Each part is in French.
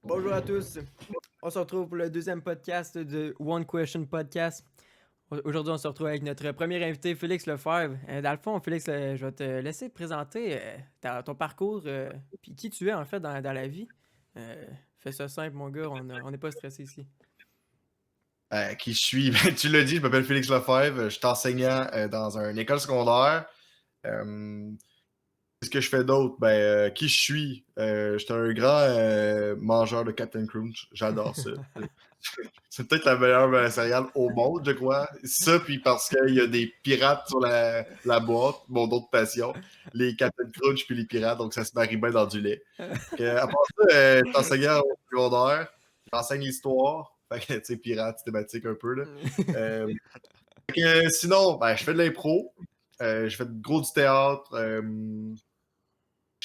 Bonjour à tous. On se retrouve pour le deuxième podcast de One Question Podcast. Aujourd'hui, on se retrouve avec notre premier invité, Félix Lefebvre. Dans le fond, Félix, je vais te laisser présenter ton parcours puis qui tu es en fait dans la vie. Fais ça simple, mon gars, on n'est pas stressé ici. Qui je suis? Ben, tu l'as dit, je m'appelle Félix Lefebvre, je suis enseignant dans une école secondaire. Qu'est-ce que je fais d'autre? Qui je suis? Je suis un grand mangeur de Captain Crunch. J'adore ça. C'est peut-être la meilleure céréale au monde, je crois. Ça, puis parce qu'il y a des pirates sur la boîte, mon autre passion, les Captain Crunch puis les pirates, donc ça se marie bien dans du lait. À part ça, je suis enseignant au secondaire, j'enseigne l'histoire, fait que, tu sais, pirate, thématique un peu, là. Sinon, je fais de l'impro, je fais gros du théâtre,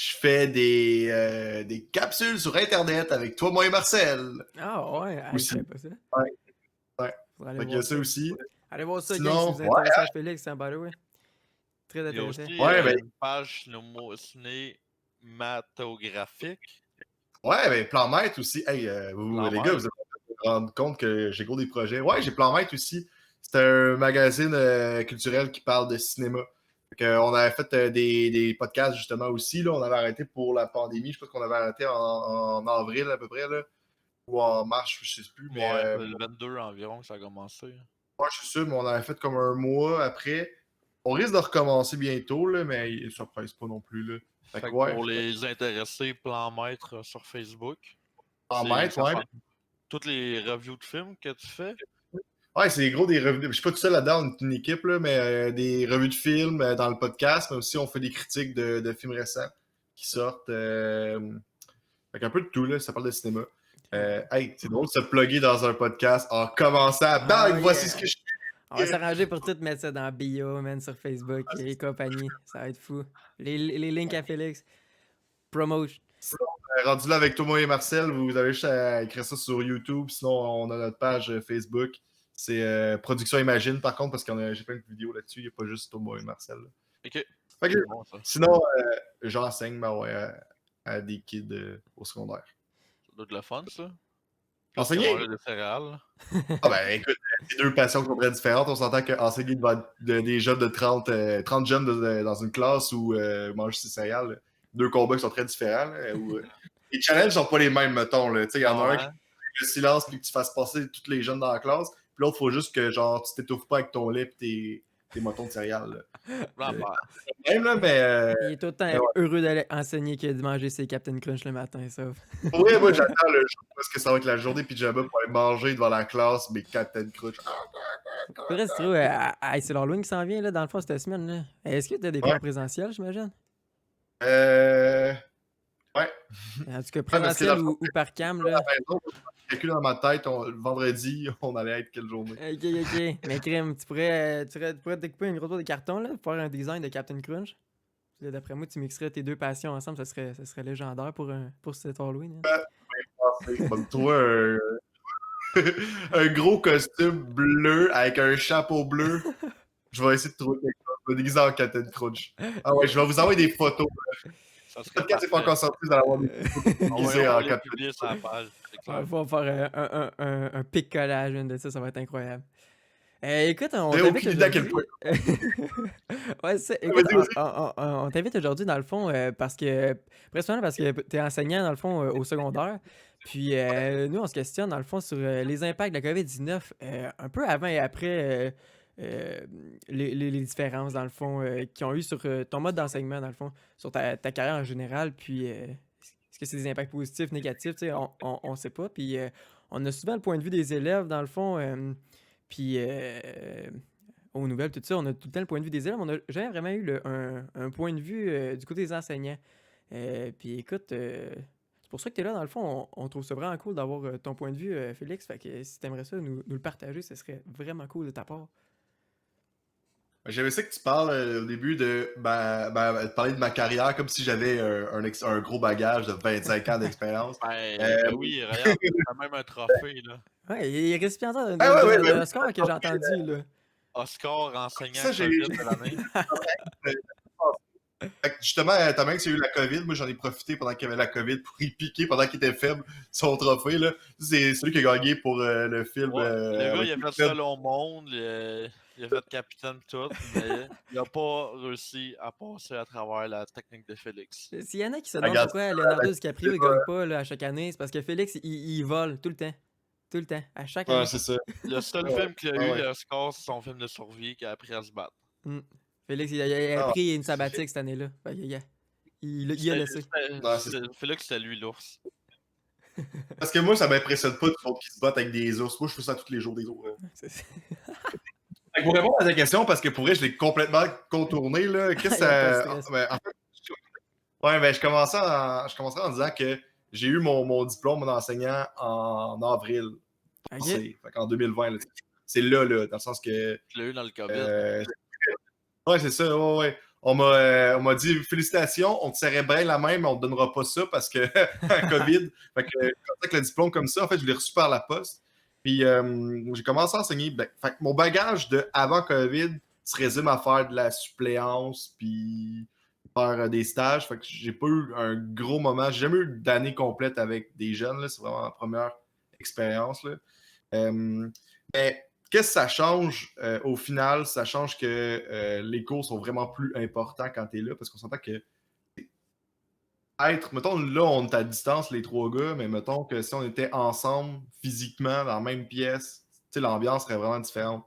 je fais des capsules sur Internet avec toi, moi et Marcel. Ah ouais, je Aussi. savais pas ça. Ouais, ouais. Faudra aller Fait qu'il y a voir ça ça. aussi. Allez voir ça, gang, si Sinon, vous êtes intéressé à Félix, hein, by the way. Très Il y a intéressant. aussi Ouais, ben, une page cinématographique. Plan Maître aussi. Hey, Plan les gars, Maître. vous allez vous rendre compte que j'ai gros des projets. Ouais, j'ai Plan Maître aussi. C'est un magazine culturel qui parle de cinéma. On avait fait des podcasts justement aussi. Là. On avait arrêté pour la pandémie. Je pense qu'on avait arrêté en avril à peu près. Là. Ou en mars, je sais plus. Mais Ouais, c'est le 22 environ que ça a commencé. moi, je suis sûr, mais on avait fait comme un mois après. On risque de recommencer bientôt, là, mais ça presse pas non plus. Là. Fait Fait que que ouais, pour les intéressés, Plan Maître sur Facebook. Plan C'est Maître, ça ouais. parle toutes les reviews de films que tu fais. Ouais, c'est gros des revues. Je suis pas tout seul là-dedans, on est une équipe, là, mais des revues de films dans le podcast, mais aussi on fait des critiques de films récents qui sortent. Fait qu'un peu de tout, là, ça parle de cinéma. Hey, c'est drôle de se plugger dans un podcast en commençant. Bang, Oh, voici yeah. ce que je On va s'arranger pour tout mettre ça dans bio, man, sur Facebook et compagnie. Ça va être fou. Les links à Félix. Promotion. rendu là avec toi, moi et Marcel. Vous avez juste à écrire ça sur YouTube. Sinon, on a notre page Facebook. C'est Production Imagine, par contre, parce que j'ai plein de vidéos là-dessus. Il n'y a pas juste toi, moi et Marcel. Là. Ok. Fait que, C'est bon, ça. sinon, j'enseigne à des kids au secondaire. Ça doit être le fun, ça. Plus que Enseigner? manger des céréales. Ah ben écoute, c'est deux passions qui sont très différentes. On s'entend qu'enseigner devant des jeunes de 30 jeunes dans une classe où manger ses céréales, deux combats qui sont très différents. Là, où, les challenges sont pas les mêmes, mettons. Là. Il y en a un qui Ouais. fait le silence puis que tu fasses passer tous les jeunes dans la classe. Puis l'autre, il faut juste que genre tu t'étouffes pas avec ton lait et tes motons de céréales. Là. Vraiment. Même là, mais Il est autant heureux d'aller enseigner que de manger ses Captain Crunch le matin, ça. oui, moi j'attends le jour parce que ça va être la journée pyjama pour aller manger devant la classe mes Captain Crunch. Faudrait se trouver, c'est l'Halloween qui s'en vient, là, dans le fond, cette semaine, là. Est-ce que t'as des cours présentiels, j'imagine? Ouais. En tout cas, parce que présentiel ou par cam, là. J'ai calculé dans ma tête, le vendredi, on allait être quelle journée. Ok. Mais crème, tu pourrais découper une grosse boîte de carton, là, pour faire un design de Captain Crunch. Puis là, d'après moi, tu mixerais tes deux passions ensemble, ça serait légendaire pour cet Halloween. Hein. Je vais me trouver un gros costume bleu avec un chapeau bleu. Je vais essayer de trouver quelque chose. Je vais déguiser en Captain Crunch. Ah ouais, je vais vous envoyer des photos. Ça Le serait podcast n'est pas parfait. encore sorti, vous allez avoir des photos déguisées On en va les Captain publier sur la page. C'est clair. Il va faire un pic collage de ça va être incroyable. Écoute, on J'ai t'invite aucune idée à quel aujourd'hui. Ouais, écoute, Vas-y, vas-y. on t'invite aujourd'hui dans le fond principalement parce que t'es enseignant dans le fond au secondaire. Puis nous, on se questionne dans le fond sur les impacts de la COVID-19 un peu avant et après les différences dans le fond qu'ils ont eu sur ton mode d'enseignement dans le fond, sur ta carrière en général. Puis est-ce que c'est des impacts positifs, négatifs, tu sais, on sait pas. Puis on a souvent le point de vue des élèves dans le fond. Puis aux nouvelles, tout ça, on a tout le temps le point de vue des élèves. On n'a jamais vraiment eu un point de vue du côté des enseignants. Puis écoute, c'est pour ça que tu es là, dans le fond. On trouve ça vraiment cool d'avoir ton point de vue, Félix. Fait que si tu aimerais ça nous le partager, ce serait vraiment cool de ta part. J'avais ça que tu parles au début de parler de ma carrière comme si j'avais un gros bagage de 25 ans d'expérience. Ben oui, regarde, t'as même un trophée, là. Ouais, il est récipiendaire Ouais. score que j'ai entendu, là. Oscar enseignant Ça, j'ai COVID de l'année. Fait que justement, t'as même qu'il y a eu la COVID. Moi, j'en ai profité pendant qu'il y avait la COVID pour y piquer pendant qu'il était faible son trophée. Là. C'est celui qui a gagné pour le film Ouais, le gars, avec il a fait Fred. seul au monde, il a fait capitaine tout, mais il a pas réussi à passer à travers la technique de Félix. S'il y en a qui se demandent Regarde, pourquoi Leonardo DiCaprio il gagne pas là, à chaque année, c'est parce que Félix, il vole tout le temps. Tout le temps, à chaque ouais, année. c'est ça. Le seul Ouais, film qu'il a ouais, eu, ouais. le score, c'est son film de survie qui a appris à se battre. Mm. Félix, il a Ah, pris une sabbatique cette année-là. Fait que, il a laissé. non, c'est ça. Félix, c'était lui l'ours. Parce que moi, ça m'impressionne pas du monde qui se battent avec des ours. Moi, je fais ça tous les jours, des ours. C'est- Fait que pour répondre à ta question, parce que pour vrai, je l'ai complètement contourné, là. Qu'est-ce que Y a pas de ça. stress. En fait, ouais, ben, je commencerai en disant que j'ai eu mon diplôme d'enseignant en avril Ok. passé. Fait qu'en 2020, là, c'est là, dans le sens que. Je l'ai eu dans le COVID. Ouais, c'est ça, ouais, ouais. On m'a dit félicitations, on te serrait bien la main, mais on te donnera pas ça parce que COVID. Fait que avec le diplôme comme ça, en fait, je l'ai reçu par la poste. Puis j'ai commencé à enseigner. Fait que mon bagage de avant COVID se résume à faire de la suppléance, puis faire des stages. Fait que j'ai pas eu un gros moment. J'ai jamais eu d'année complète avec des jeunes. Là. C'est vraiment ma première expérience. Là. Mais qu'est-ce que ça change au final? Ça change que les cours sont vraiment plus importants quand tu es là, parce qu'on s'entend que mettons, là, on est à distance, les trois gars, mais mettons que si on était ensemble, physiquement, dans la même pièce, l'ambiance serait vraiment différente.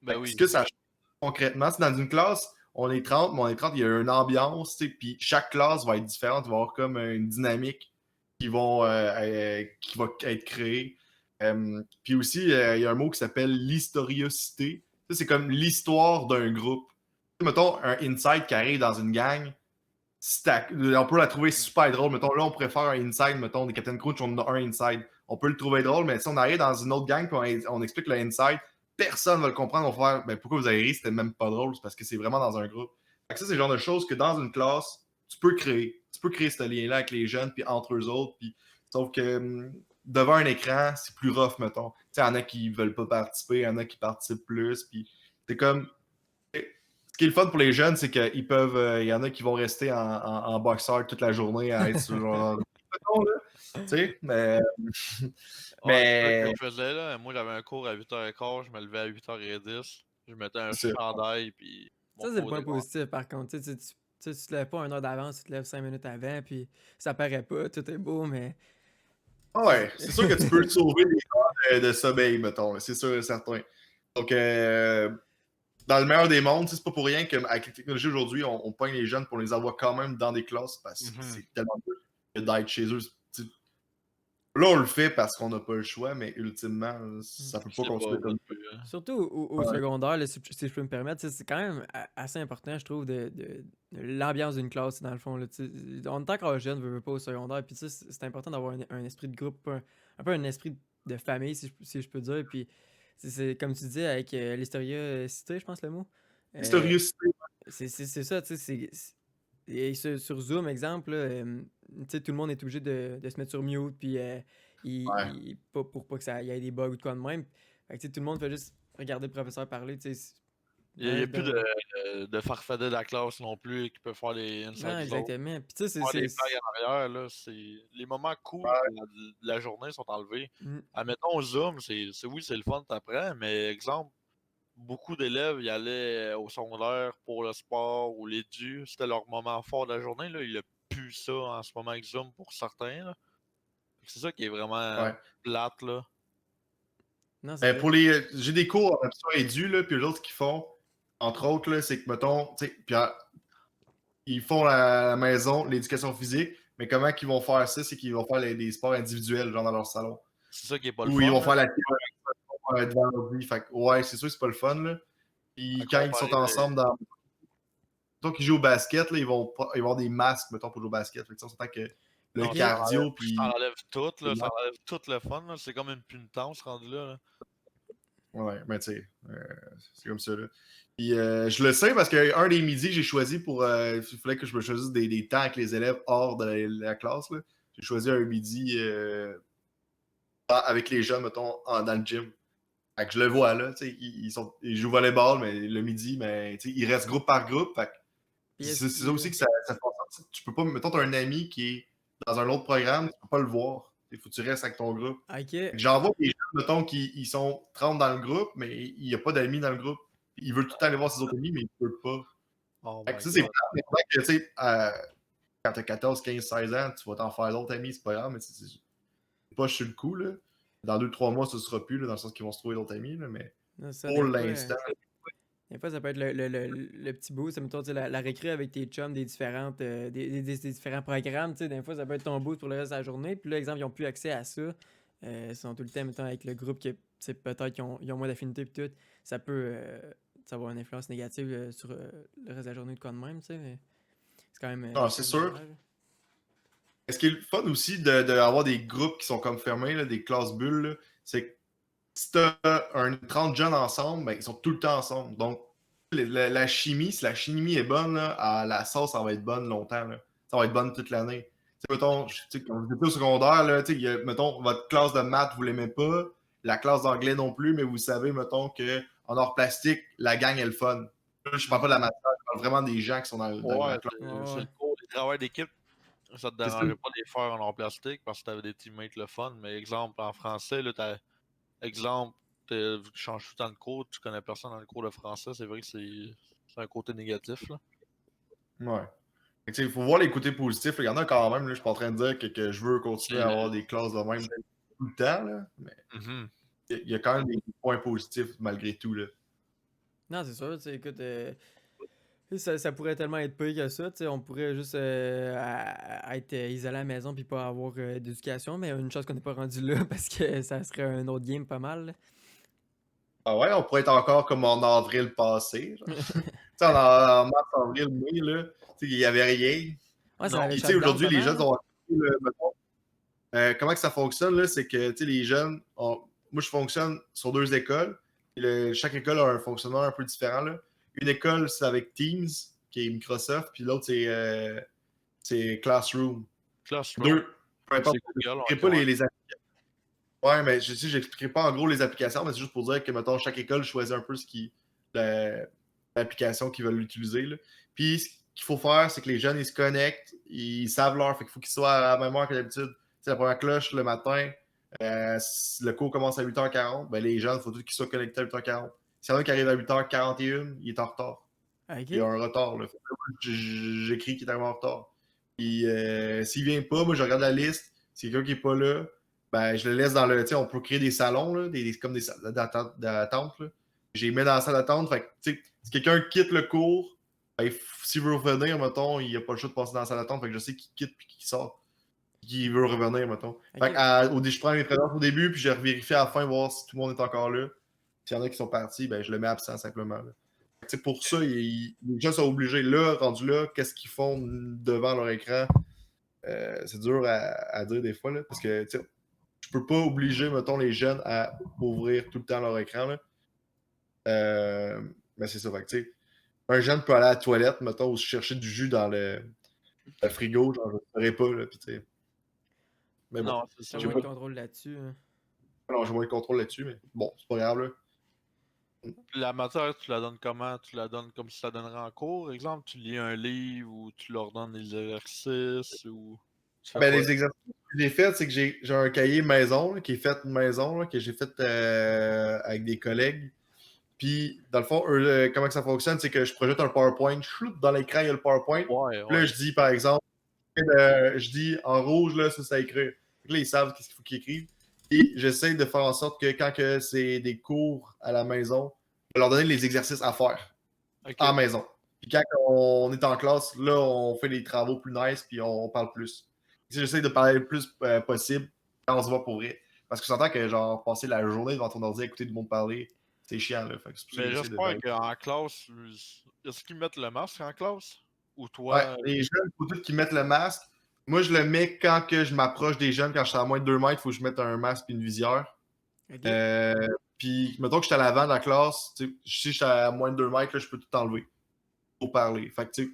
Ben oui. Ce que ça change concrètement, c'est dans une classe, on est 30, mais on est 30, il y a une ambiance, puis chaque classe va être différente, il va y avoir comme une dynamique qui va être créée. Puis aussi, il y a un mot qui s'appelle l'historiosité. Ça, c'est comme l'histoire d'un groupe. Mettons, un inside qui arrive dans une gang, on peut la trouver super drôle. Mettons, là, on pourrait faire un inside, mettons, des Captain Crunch, on a un inside. On peut le trouver drôle, mais si on arrive dans une autre gang et on explique le inside, personne ne va le comprendre. On va faire, ben, pourquoi vous avez ri, c'était même pas drôle, c'est parce que c'est vraiment dans un groupe. Fait que ça, c'est le genre de choses que dans une classe, tu peux créer. Tu peux créer ce lien-là avec les jeunes, puis entre eux autres. Puis, sauf que devant un écran, c'est plus rough, mettons. Il y en a qui veulent pas participer, il y en a qui participent plus. Puis, c'est comme. Ce qui est le fun pour les jeunes, c'est qu'ils peuvent. Il y en a qui vont rester en boxeur toute la journée à être sur genre. Tu sais, mais. Ouais, c'est ça que mais. je faisais, là. Moi, j'avais un cours à 8h15, je me levais à 8h10, je mettais un C'est ça. chandail, puis mon Ça, c'est le cours point démarrait. positif, par contre. Tu te lèves pas 1 heure d'avance, tu te lèves 5 minutes avant, puis ça paraît pas, tout est beau, mais. Ouais, c'est sûr que tu peux te sauver des heures de sommeil, mettons. C'est sûr et certain. Donc, dans le meilleur des mondes, c'est pas pour rien qu'avec les technologies aujourd'hui, on pogne les jeunes pour les avoir quand même dans des classes parce que c'est tellement dur d'être chez eux. Là, on le fait parce qu'on n'a pas le choix, mais ultimement, ça peut pas C'est continuer pas comme plus, hein. Surtout au secondaire, là, si je peux me permettre, c'est quand même assez important, je trouve, de l'ambiance d'une classe, dans le fond. Là, en tant que jeune, veut pas au secondaire, puis c'est important d'avoir un esprit de groupe, un peu un esprit de famille, si je peux dire. Puis c'est comme tu dis, avec l'historiosité, je pense le mot. historicité. C'est ça, tu sais, et sur Zoom, exemple, là, tu sais, tout le monde est obligé de se mettre sur mute, puis Ouais. pour pas que ça y ait des bugs ou de quoi de même. Fait que, tu sais, tout le monde fait juste regarder le professeur parler, tu sais. Il n'y a plus de farfadets de la classe non plus qui peuvent faire les inside Non, jokes. exactement. Puis tu sais, Faire les blagues en arrière, là, les moments cool de la journée sont enlevés. Mm. Admettons, Zoom, oui, c'est le fun, t'apprends, mais exemple, beaucoup d'élèves y allaient au secondaire pour le sport ou l'édu. C'était leur moment fort de la journée. Là. Il n'y a plus ça en ce moment avec Zoom pour certains. Là. C'est ça qui est vraiment Ouais. plate. Là. Non, c'est Pour les. J'ai des cours en option édu, là, puis les autres qui font, entre autres, là, c'est que, mettons, tu sais, puis ils font à la maison l'éducation physique, mais comment ils vont faire ça, c'est qu'ils vont faire des sports individuels, genre dans leur salon. C'est ça qui est pas le Ou fun. ils vont là. faire la théorie devant l'ordi. Fait que, ouais, c'est sûr que c'est pas le fun, là. Puis À quand ils comparer sont ensemble dans. Mettons qu'ils jouent au basket, là, ils vont avoir des masques, mettons, pour jouer au basket. Fait que, on s'entend que le Non, cardio, puis. ça enlève tout, là, ça enlève tout le fun. Là. C'est comme une punitance rendu là. Là. Ouais, mais tu sais, c'est comme ça, là. Puis je le sais parce qu'un des midis que j'ai choisi pour. Il fallait que je me choisisse des temps avec les élèves hors de la classe, là. J'ai choisi un midi avec les jeunes, mettons, dans le gym. Fait que je le vois, là, tu sais, ils jouent au volleyball, mais le midi, mais tu sais, ils restent groupe par groupe. Fait que Puis est-ce C'est ça qu'il aussi que ça fait en sorte que tu peux pas. Mettons, t'as un ami qui est dans un autre programme, tu peux pas le voir. Il faut que tu restes avec ton groupe. OK. J'en vois des gens, mettons, qui ils sont 30 dans le groupe, mais il n'y a pas d'amis dans le groupe. Il veut tout le temps aller voir ses autres amis, mais il peut pas. Oh Fait que my ça, c'est god. plate, mais c'est vrai que, tu sais, quand t'as 14, 15, 16 ans, tu vas t'en faire d'autres amis, c'est pas grave, mais c'est pas sur le coup, là. Dans 2-3 mois, ce sera plus, là, dans le sens qu'ils vont se trouver d'autres amis, là, mais Non, ça, pour l'instant, des fois, ça peut être le petit boost. Mettons, tu sais, la récré avec tes chums des différentes, des différents programmes. Tu sais, des fois, ça peut être ton boost pour le reste de la journée. Puis là, exemple, ils n'ont plus accès à ça. Ils sont tout le temps, mettons, avec le groupe qui, peut-être qu'ils ont moins d'affinité puis tout. Ça peut avoir une influence négative sur le reste de la journée de quoi de même, tu sais. Mais c'est quand même, non, c'est sûr. dommage. Ce qui est le fun aussi d'avoir des groupes qui sont comme fermés, là, des classes bulles, là, c'est que si t'as 30 jeunes ensemble, ben, ils sont tout le temps ensemble. Donc, la chimie, si la chimie est bonne, là, la sauce, ça va être bonne longtemps. Là. Ça va être bonne toute l'année. Tu sais, mettons, quand vous étiez au secondaire, là, tu sais, mettons, votre classe de maths, vous l'aimez pas, la classe d'anglais non plus, mais vous savez, mettons, qu'en art plastique, la gang est le fun. Là, je parle pas de la matière, je parle vraiment des gens qui sont dans la Ouais, classe. c'est Ouais. le cours, les travaux d'équipe. Ça te C'est ça. dérangeait pas de les faire en art plastique parce que t'avais des teammates le fun. Mais exemple, en français, là, exemple, vu que tu changes tout le temps de cours, tu connais personne dans le cours de français, c'est vrai que c'est un côté négatif, là. Ouais. Fait que, tu sais, il faut voir les côtés positifs. Il y en a quand même, là, je suis pas en train de dire que je veux continuer à avoir des classes de même tout le temps, là, mais Mhm. il y a quand même des points positifs malgré tout. Là. Non, c'est sûr, tu sais, écoute, ça pourrait tellement être pire que ça, tu sais, on pourrait juste être isolé à la maison puis pas avoir d'éducation, mais une chose qu'on n'est pas rendu là parce que ça serait un autre game pas mal. Là. Ah ouais, on pourrait être encore comme en avril passé. Genre. Tu sais, en mars, avril, mai, là, tu sais, il n'y avait rien. Ouais, ça Non. avait Puis, tu sais, shutdown aujourd'hui, pas les mal. jeunes Là. ont comment que ça fonctionne, là, c'est que, tu sais, les jeunes, moi, je fonctionne sur 2 écoles. Et chaque école a un fonctionnement un peu différent, là. Une école, c'est avec Teams, qui est Microsoft, puis l'autre, c'est Classroom. Classroom, Deux, peu importe, c'est je Google, n'expliquerai ok, pas ouais. les applications. Ouais, mais j'expliquerai pas en gros les applications, mais c'est juste pour dire que, mettons, chaque école choisit un peu la- l'application qu'ils veulent utiliser. Là. Puis, ce qu'il faut faire, c'est que les jeunes, ils se connectent, ils savent l'heure, fait qu'il faut qu'ils soient à la même heure que d'habitude. C'est la première cloche le matin, si le cours commence à 8h40, ben les jeunes, il faut tous qu'ils soient connectés à 8h40. S'il y en a qui arrive à 8h41, il est en retard. Il y a Ok. un retard. Là. J'écris qu'il est arrivé en retard. Puis s'il vient pas, moi je regarde la liste. Si quelqu'un qui est pas là, ben je le laisse dans le. Tu sais, on peut créer des salons, là, comme des salles d'attente. Là. J'ai mis dans la salle d'attente. Fait que, tu sais, si quelqu'un quitte le cours, ben, s'il veut revenir, mettons, il n'a pas le choix de passer dans la salle d'attente. Fait que je sais qu'il quitte puis qu'il sort. Qui veut revenir, mettons. Fait Ok. que, je prends mes présences au début, puis je vérifie à la fin, voir si tout le monde est encore là. S'il y en a qui sont partis, ben je le mets absent simplement. Là. Pour ça, les gens sont obligés, là, rendus là, qu'est-ce qu'ils font devant leur écran? C'est dur à dire des fois, là, parce que je peux pas obliger, mettons, les jeunes à ouvrir tout le temps leur écran. Là. Mais c'est ça, fait que, un jeune peut aller à la toilette, mettons, ou se chercher du jus dans le frigo, genre, je ne ferai pas, là, mais bon, Non, c'est ça. T'as j'ai moins pas de contrôle là-dessus. Hein. non, j'ai moins de contrôle là-dessus, mais bon, c'est pas grave, là. La matière, tu la donnes comment? Tu la donnes comme si tu la donnerais en cours, exemple? Tu lis un livre ou tu leur donnes des exercices ou tu fais Ben, quoi? les exercices que j'ai faits, c'est que j'ai un cahier maison, là, qui est fait maison, là, que j'ai fait avec des collègues. Puis, dans le fond, comment que ça fonctionne, c'est que je projette un PowerPoint, chloup, dans l'écran, il y a le PowerPoint. Ouais, Puis là, ouais. je dis, par exemple, je dis en rouge, là, ça, c'est à écrire. Puis là, ils savent qu'est-ce qu'il faut qu'ils écrivent. Et j'essaie de faire en sorte que quand que c'est des cours à la maison, je vais leur donner les exercices à faire à la Ok. maison. Puis quand on est en classe, là, on fait des travaux plus nice, puis on parle plus. J'essaie de parler le plus possible quand on se voit pour vrai. Parce que j'entends que, genre, passer la journée devant ton ordi à écouter du monde parler, c'est chiant, là. Fait que c'est pour ça que Mais j'essaie de j'espère varier. qu'en classe, est-ce qu'ils mettent le masque en classe? Ou Ouais, toi, les jeunes, il faut tous qu'ils mettent le masque. Moi, je le mets quand que je m'approche des jeunes, quand je suis à moins de 2 mètres, il faut que je mette un masque et une visière. Ok. Euh, Puis, mettons que je suis à l'avant de la classe, tu sais, si je suis à moins de 2 mètres, là, je peux tout enlever pour parler. Fait que, tu sais,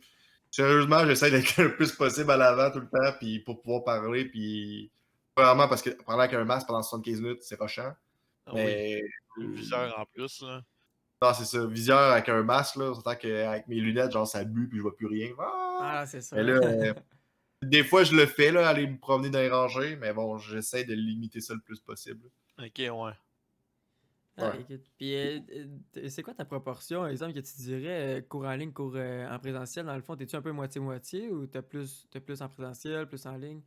sérieusement, j'essaie d'être le plus possible à l'avant tout le temps, puis pour pouvoir parler, puis vraiment parce que parler avec un masque pendant 75 minutes, c'est rochant. ah oui, Mais une viseur en plus, là. Non, c'est ça. Visière avec un masque, là. On s'entend qu'avec mes lunettes, genre, ça bue puis je vois plus rien. Ah! Ah, c'est ça. Mais là, des fois, je le fais, là, aller me promener dans les rangées, mais bon, j'essaie de limiter ça le plus possible. Ok, ouais. Ah, Ouais. écoute. Puis, c'est quoi ta proportion, exemple, que tu dirais, cours en ligne, cours en présentiel? Dans le fond, t'es-tu un peu moitié-moitié ou t'as plus en présentiel, plus en ligne?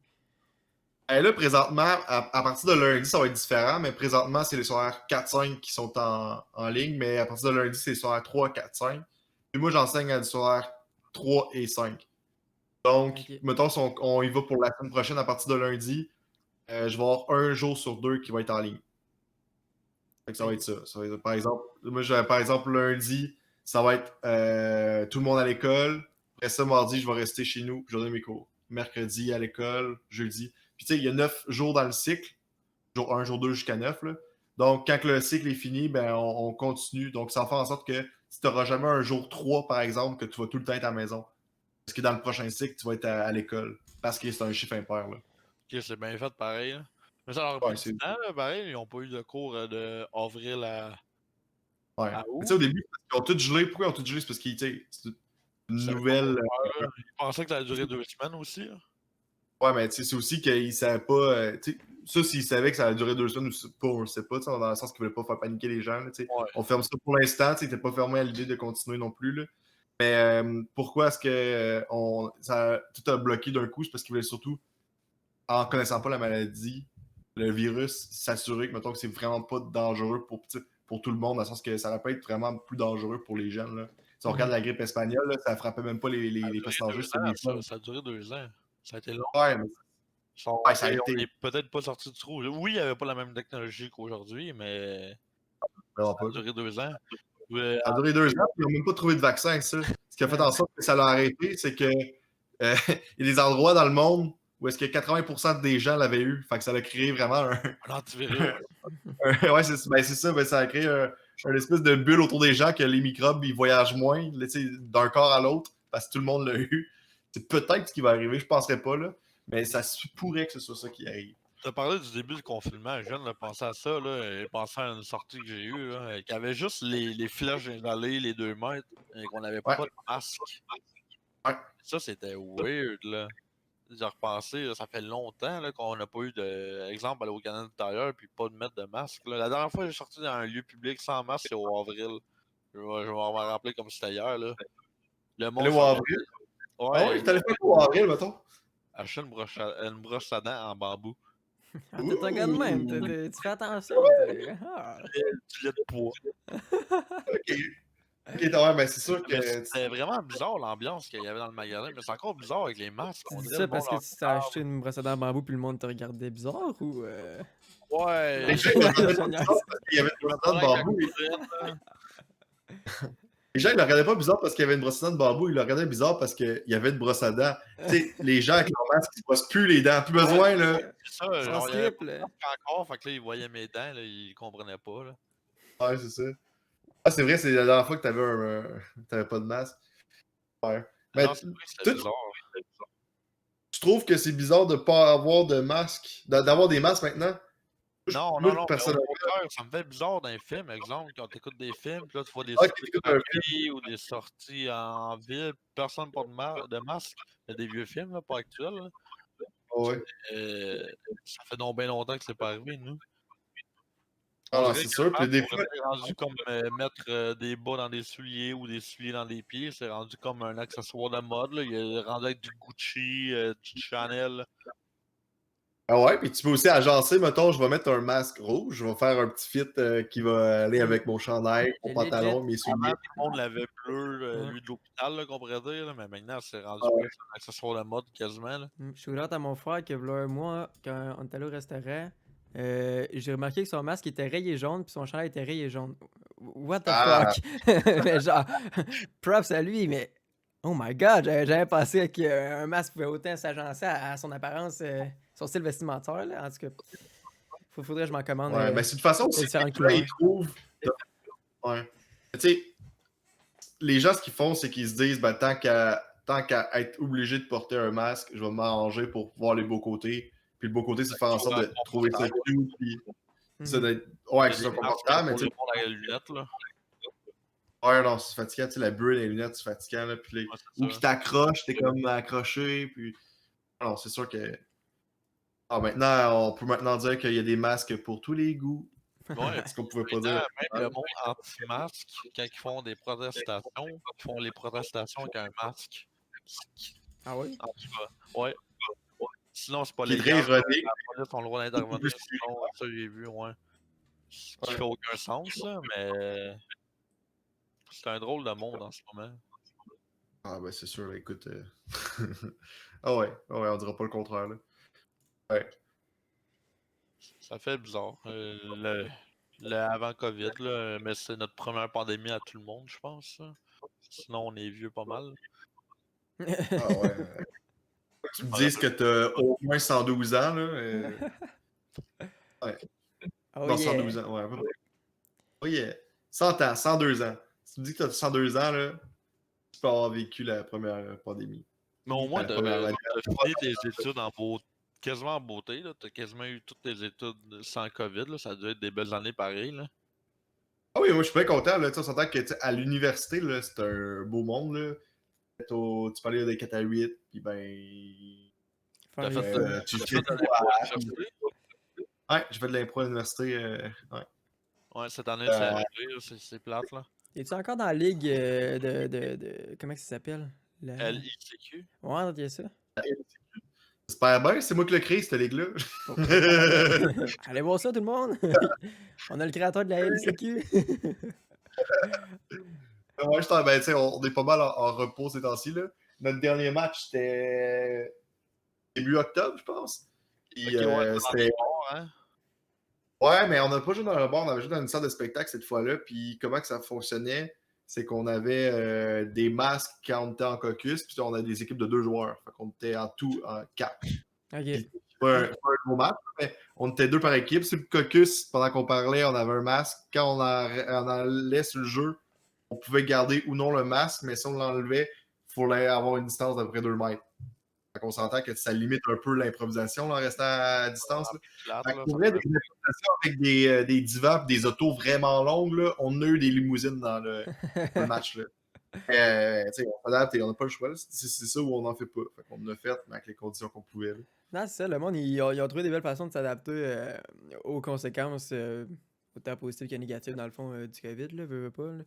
Là, présentement, à partir de lundi, ça va être différent, mais présentement, c'est les soirs 4-5 qui sont en ligne, mais à partir de lundi, c'est les soirs 3, 4, 5. Puis moi, j'enseigne à des soirs 3 et 5. Donc, Ok. mettons, si on y va pour la semaine prochaine, à partir de lundi, je vais avoir un jour sur deux qui va être en ligne. Fait que ça va être Ok. ça. Ça va être, par exemple, moi, par exemple, lundi, ça va être tout le monde à l'école. Après ça, mardi, je vais rester chez nous, puis je vais donner mes cours. Mercredi à l'école, jeudi. Puis tu sais, il y a 9 jours dans le cycle, jour 1, jour 2 jusqu'à 9. Là. Donc, quand le cycle est fini, ben, on continue. Donc, ça va faire en sorte que si tu n'auras jamais un jour 3, par exemple, que tu vas tout le temps être à la maison. Parce que dans le prochain cycle, tu vas être à l'école. Parce que c'est un chiffre impair. Là. Ok, c'est bien fait pareil. Là. Mais ça leur a pris Ouais, du c'est. temps, là, pareil. Ils ont pas eu de cours de avril Ouais. à Mais tu sais, août. au début, ils ont tout gelé. Pourquoi ils ont tout gelé? C'est parce qu'ils, tu sais, c'est une C'est pas nouvelle. peur. Ils pensaient que ça allait durer 2 semaines aussi. Là. Ouais, mais tu sais, c'est aussi qu'ils ne savaient pas. Tu sais, ça, s'ils savaient que ça allait durer 2 semaines ou pas, on le sait pas, tu sais, dans le sens qu'ils ne voulaient pas faire paniquer les gens. Là, tu sais. Ouais. On ferme ça pour l'instant, tu sais, t'es pas fermé à l'idée de continuer non plus. Là. Mais pourquoi est-ce que tout a bloqué d'un coup? C'est parce qu'ils voulaient surtout, en connaissant pas la maladie, le virus, s'assurer que, mettons, que c'est vraiment pas dangereux pour tout le monde, dans le sens que ça aurait pu être vraiment plus dangereux pour les jeunes. Là. Si on regarde Mhm. la grippe espagnole, là, ça frappait même pas Ça a les duré personnes âgées, c'était 2 ans, des ça. jeunes. Ça a duré 2 ans. Ça a été long. Ouais, mais ouais, ça a On été est peut-être pas sorti du trou. Oui, il n'y avait pas la même technologie qu'aujourd'hui, mais vraiment ça a pas. duré 2 ans. Ça a duré 2 ans, puis ils n'ont même pas trouvé de vaccin, ça. Ce qui a fait en Ouais. sorte que ça l'a arrêté, c'est que il y a des endroits dans le monde où est-ce que 80% des gens l'avaient eu. Fait que ça a créé vraiment Un antivirus. ouais, c'est ça, ben, ça a créé un espèce de bulle autour des gens que les microbes, ils voyagent moins là, d'un corps à l'autre parce que tout le monde l'a eu. C'est peut-être ce qui va arriver, je ne penserais pas, là. Mais ça se pourrait que ce soit ça qui arrive. Tu as parlé du début du confinement. Je viens de penser à ça, là, et penser à une sortie que j'ai eue, là, qu'il y avait juste les flèches inhalées, les 2 mètres, et qu'on n'avait Ouais, pas de masque. ouais. Ça, c'était weird, là. J'ai repensé, là, ça fait longtemps là, qu'on n'a pas eu de exemple aller au Canada intérieur puis pas de mettre de masque. Là. La dernière fois que j'ai sorti dans un lieu public sans masque, c'est au avril. Je vais m'en rappeler comme c'était hier. Là. Le Allez monde au s'en avril. allait. Ah Ouais, ouais, t'allais faire quoi au avril, mettons? acheter une brosse à dents en bambou. Ah, t'es un gars de même, Ouh! tu fais attention. Ah. Du lait de poids. Ok. Ok, ouais, mais c'est sûr Mais que. c'était vraiment bizarre l'ambiance qu'il y avait dans le magasin. Mais c'est encore bizarre avec les masques. Tu On dis dirait le ça monde parce que en tu t'es acheté une brosse à dents en bambou puis le monde te regardait bizarre ou Ouais, Les Non, gens, ils le regardaient je pas bizarre niaise. parce qu'il y avait une je me brosse à dents parlais de avec la bambou. cousine. Là. Les gens, ils le regardaient pas bizarre parce qu'il y avait une brosse à dents de bambou. Ils le regardaient bizarre parce qu'il y avait une brosse à dents. Tu sais, les gens avec leur masque, ils se brossent plus les dents. Plus Ouais, besoin, c'est là. ça. C'est ça, Sans genre, il y avait slip, pas de là. masque encore. Fait que là, ils voyaient mes dents, là, ils comprenaient pas. Là. Ouais, c'est ça. Ah, c'est vrai, c'est la dernière fois que t'avais pas de masque. Ouais. Ah Mais non, c'est vrai que c'était toi, bizarre. tu trouves que c'est bizarre de pas avoir de masque, d'avoir des masques maintenant? Non, Moi, non, non, mais au personnellement, contraire, ça me fait bizarre dans les films, exemple, quand t'écoutes des films, puis là, tu vois des ok, sorties t'écoutes un film. papier ou des sorties en ville, personne porte de masque. Il y a des vieux films, là, pas actuels, là. Ouais. Ça fait donc bien longtemps que c'est pas arrivé, nous. Ah On non, dirait c'est que le sûr. Puis masque des fois, aurait rendu comme mettre des bas dans des souliers ou des souliers dans des pieds. C'est rendu comme un accessoire de mode, là. Il est rendu avec du Gucci, du Chanel. ah ouais, puis tu peux aussi agencer, mettons, je vais mettre un masque rouge, je vais faire un petit fit qui va aller C'est avec mon chandail, mon c'est legit. pantalon, mes souliers. Avant, tout le monde l'avait bleu, Ouais. lui de l'hôpital, là, qu'on pourrait dire, là, mais maintenant, c'est rendu Ah plus ouais. un accessoire de mode quasiment. Là. Je suis à mon frère que, v'là un mois, quand on était allé au restaurant, j'ai remarqué que son masque était rayé jaune puis son chandail était rayé jaune. What the Ah, fuck? Mais genre, props à lui, mais oh my god, j'avais jamais pensé qu'un masque pouvait autant s'agencer à son apparence, son style vestimentaire, là. En tout cas, faudrait que je m'en commande ouais, ben c'est de toute façon, de c'est que différentes les gens, couleurs. ils trouvent. Ouais. Tu sais, les gens, ce qu'ils font, c'est qu'ils se disent, ben, tant qu'à être obligé de porter un masque, je vais m'arranger pour voir les beaux côtés. Puis le beau côté, c'est de faire en sorte Souvent de trouver ça confortable. cute, puis ça Mhm. d'être. Ouais, Il y que a ce des soit masques là, confortable, mais pour tu sais, répondre à la lunette, là. Ouais, non, c'est fatigant. Tu sais, la bulle, les lunettes, c'est fatigant. Là, puis Ouais, ou c'est qui ça. t'accroche, t'es comme accroché. Puis... Non, c'est sûr que. Ah, maintenant, on peut maintenant dire qu'il y a des masques pour tous les goûts. Ouais, Ce qu'on pouvait pas maintenant, dire. même le monde anti-masque, quand ils font des protestations, ils font les protestations avec un masque. Ah oui? En tout cas, ouais. Sinon, c'est pas Qui est très légal. La ironique. police ont le droit Beaucoup d'intervenir. plus Sinon, ça, j'ai vu, ouais. Ce qui Ouais. fait aucun sens, là, mais c'est un drôle de monde en ce moment. Ah, ben, c'est sûr, là, écoute. Ah ouais, on dira pas le contraire, là. Ouais. Ça fait bizarre. Le avant COVID, là, mais c'est notre première pandémie à tout le monde, je pense. Ça. Sinon, on est vieux pas mal. Ah ouais. Tu me dises que t'as au moins 112 ans, là. Ouais. Oh Non, yeah! 112 ans, ouais, à peu près. Oh yeah. 100 ans, 102 ans. Si tu me dis que t'as 102 ans, là, tu peux avoir vécu la première pandémie. Mais au moins, La première année. t'as fini tes études quasiment en beauté. Là. T'as quasiment eu toutes tes études sans COVID. Là. Ça a dû être des belles années pareilles. Là. Ah oui, moi, je suis bien content, là. Tu sais, on s'entend que, tu sais, à l'université, là, c'est un beau monde, là. Tu parlais des 4 à 8, puis ben. T'as fait, Tu t'as fais fait de l'impro à l'université? Ouais, j'ai fait de l'impro à l'université. Ouais. Ouais, cette année, c'est Euh, arrivé. Là, c'est plate. Là. Es-tu encore dans la ligue comment ça s'appelle? La... LICQ. Ouais, il y a ça. J'espère bien, c'est moi qui l'ai créé, cette ligue-là. Oh. Allez voir ça, tout le monde! On a le créateur de la LCQ. Ouais, ben, tu sais, on est pas mal en repos ces temps-ci, là. Notre dernier match, c'était début octobre, je pense. Puis, Ok, ouais, c'est dans c'était... les bars, hein. Ouais, mais on n'a pas joué dans un bar, on avait joué dans une salle de spectacle cette fois-là. Puis comment que ça fonctionnait, c'est qu'on avait des masques quand on était en caucus, puis on a des équipes de 2 joueurs. Fait qu'on était en tout en 4. Ok. Puis, pas un gros match, mais on était 2 par équipe. Sur le caucus, pendant qu'on parlait, on avait un masque. Quand on allait sur le jeu, on pouvait garder ou non le masque, mais si on l'enlevait, il fallait avoir une distance d'à peu près 2 mètres. Fait qu'on s'entend que ça limite un peu l'improvisation là, en restant à distance. Là. Plate, Fait là, pour ça vrai, peut des improvisations avec des divans et des autos vraiment longues, là, on a eu des limousines dans le match. Là. On s'adapte et on n'a pas le choix. C'est ça où on n'en fait pas. Fait qu'on l'a fait mais avec les conditions qu'on pouvait. Là. Non, c'est ça, le monde, ils ont trouvé des belles façons de s'adapter aux conséquences, autant positives que négatives, dans le fond, du COVID, là, veux pas, là.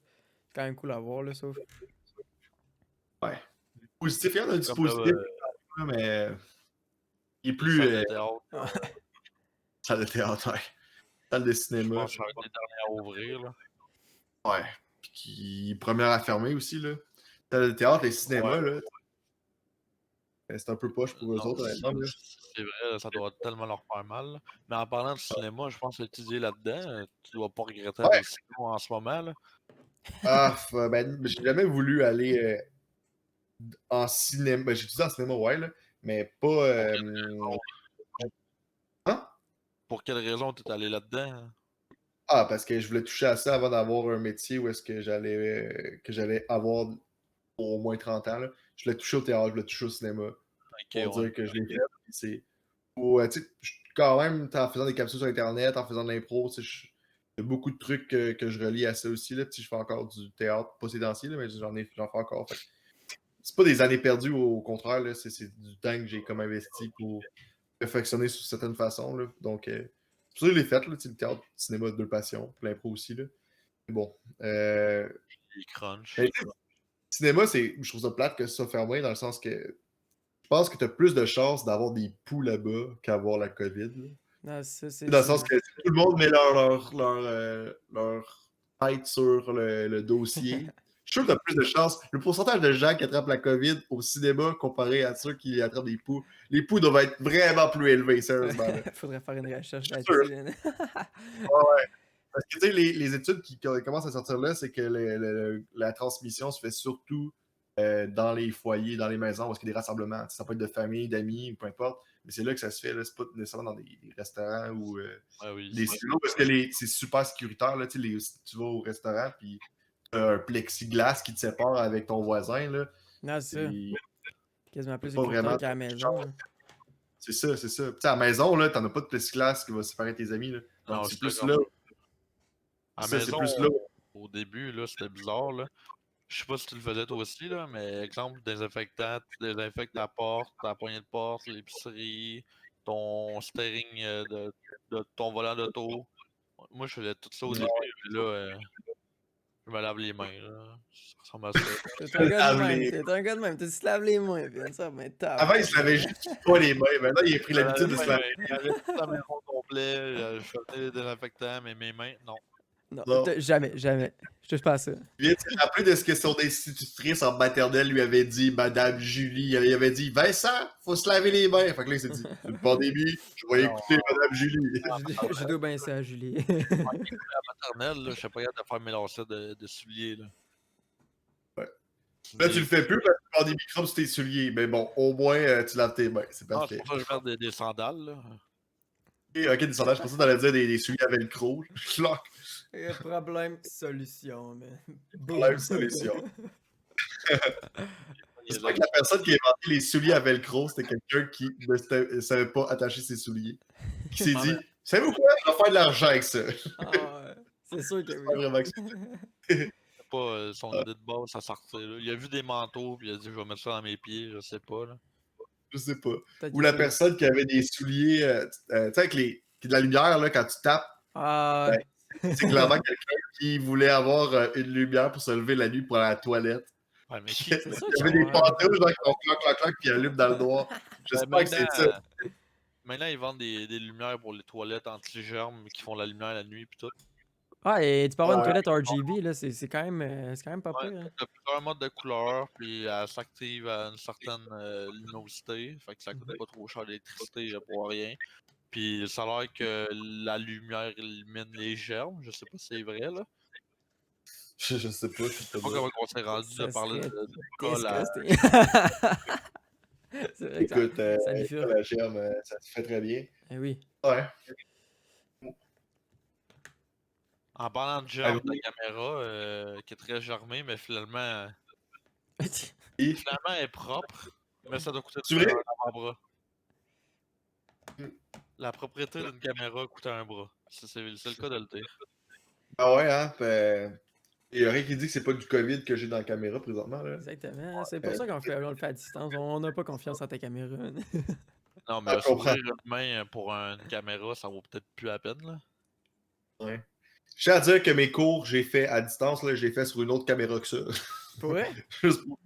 C'est quand même cool à voir, là, sauf. Ouais. Positif, il y en a du comme positif, mais il est les plus salles de théâtre. salle de théâtre, ouais. Salle de Je cinéma. pense que c'est un des derniers à ouvrir. Là. Ouais. Puis qui première à fermer aussi. Là. Salle de théâtre, les cinémas, Ouais. là. C'est un peu poche pour eux Non, autres, honnêtement. Là. c'est vrai, là, ça doit tellement leur faire mal. Là. Mais en parlant de cinéma, je pense que tu dis là-dedans, tu dois pas regretter Ouais. aller au cinéma en ce moment. Là. Ah, ben, j'ai jamais voulu aller en cinéma. Ben, j'ai étudié en cinéma, ouais, là, mais pas. Hein? Pour quelle raison tu es allé là-dedans? Hein? Ah, parce que je voulais toucher à ça avant d'avoir un métier où est-ce que j'allais avoir pour au moins 30 ans. Là. Je voulais toucher au théâtre, je voulais toucher au cinéma. Ok, Pour ouais. dire que je l'ai fait. C'est. Tu sais, quand même, en faisant des capsules sur Internet, en faisant de l'impro, il y a beaucoup de trucs que je relie à ça aussi. Là. Je fais encore du théâtre, pas sédentiel, mais j'en fais encore. Fait. C'est pas des années perdues, au contraire, là, c'est du temps que j'ai comme investi pour perfectionner sous certaines façons. Là. Donc, c'est pour ça que je l'ai fait, là, le théâtre, le cinéma, deux passions, puis l'impro aussi. Là. Mais bon. Les crunch. Le cinéma, je trouve ça plate que ça soit fermé dans le sens que je pense que tu as plus de chances d'avoir des poux là-bas qu'avoir la COVID. Là. Non, ça, Dans le sens que tout le monde met leur tête sur le dossier. Je suis sûr que tu as plus de chances. Le pourcentage de gens qui attrapent la COVID au cinéma comparé à ceux qui attrapent des poux, les poux doivent être vraiment plus élevés, sérieusement. Faudrait faire une recherche Je suis sûr. là-dessus. Ouais. Parce que tu sais, les études qui commencent à sortir là, c'est que la transmission se fait surtout dans les foyers, dans les maisons, parce qu'il y a des rassemblements. Ça peut être de famille, d'amis, peu importe. Mais c'est là que ça se fait. C'est pas nécessairement dans des restaurants ou Oui, des studios, parce que c'est super sécuritaire. Là, tu vas au restaurant, puis tu as un plexiglas qui te sépare avec ton voisin. Là. Non, c'est ça. Quasiment plus pas sécuritaire vraiment. qu'à la maison. Là. C'est ça, c'est ça. Puis à la maison, là, t'en as pas de plexiglas qui va séparer tes amis. Là. Donc non, c'est je plus suis là. d'accord. À la Ça, c'est maison, plus là. au début, là, c'était bizarre, là. Je sais pas si tu le faisais toi aussi, là, mais exemple, désinfectant, tu désinfectes la porte, la poignée de porte, l'épicerie, ton steering de ton volant d'auto. Moi, je faisais tout ça au Ouais. début, mais là, je me lave les mains, là. Ça ressemble à ça. T'es un gars de Lave même, les- t'es un gars de même. Tu te laves les mains, puis ça, mais Avant, il se lavait juste pas les mains. Maintenant, il a pris Je me l'habitude lavais de pas se les laver. mains. J'avais toute la maison au complet, je faisais des désinfectants, mais mes mains, non. Non, Non. jamais, jamais. Je touche pas à ça. Tu viens de te rappeler de ce que son institutrice en maternelle lui avait dit, Madame Julie. Il avait dit, Vincent, faut se laver les mains. Fait que là, il s'est dit, c'est une pandémie, je vais Alors, écouter Madame Julie. Je dois bien ça à Julie. à maternelle, là, je suis pas capable de faire mes lacets de souliers, là. Ouais. Tu Là, tu dis, le fais plus parce que tu prends des microbes sur tes souliers. Mais bon, au moins, tu laves tes mains. C'est ah, c'est parfait. pour ça que je mets des sandales, là. Ok, des sondages, je pensais que t'allais dire des souliers à velcro. Schlock. Problème, solution, mais. Problème, solution. J'espère que la personne qui a inventé les souliers à velcro, c'était quelqu'un qui ne savait pas attacher ses souliers. Qui s'est dit, savez-vous quoi, je vais faire de l'argent avec ça. Ah ouais, c'est sûr que J'espère vraiment que oui. Pas son idée de base, ça sortait, là. Il a vu des manteaux, puis il a dit, je vais mettre ça dans mes pieds, je sais pas, là. je sais pas. Peut-être Ou qu'il la faut- personne qui avait des souliers, tu sais, avec de la lumière, là, quand tu tapes, Ah, ben, c'est clairement quelqu'un qui voulait avoir une lumière pour se lever la nuit pour aller à la toilette. Ouais, mais Puis, qui? c'est sûr il y que avait des ouais. pantoufles, genre, qui font clac, clac, clac, puis ils allument dans le noir. Ben, J'espère que c'est ça. maintenant, ils vendent des lumières pour les toilettes anti-germes qui font la lumière la nuit, puis tout. Ah, et tu peux avoir une Ouais. toilette RGB, là, c'est quand même pas Ouais, pire. Hein. t'as plusieurs modes de couleur, puis elle s'active à une certaine luminosité, fait que ça coûte pas trop cher d'électricité pour rien. Puis ça a l'air que la lumière élimine les germes, je sais pas si c'est vrai, là. Je sais pas, je suis Je sais pas pas comment on s'est rendu de Ça parler serait de colle à... disgusting. C'est vrai que Écoute, ça bifurque. la germe, ça se fait très bien. Eh oui. Ouais. En parlant de germes, ta caméra, qui est très germée, mais finalement Et, elle est propre, mais ça doit coûter tu vrai? un avant-bras. La propriété d'une caméra coûte un bras. C'est le cas de le dire. Ah ouais, hein? Il y a rien qui dit que c'est pas du COVID que j'ai dans la caméra présentement, là. Exactement. C'est pour ça on le fait à distance. On n'a pas confiance en ta caméra. Non, mais Ah, je comprends. s'ouvrir une main pour une caméra, ça vaut peut-être plus la peine, là. Ouais. Je tiens à dire que mes cours, j'ai fait à distance, là, j'ai fait sur une autre caméra que ça. Pour vrai? Juste pour...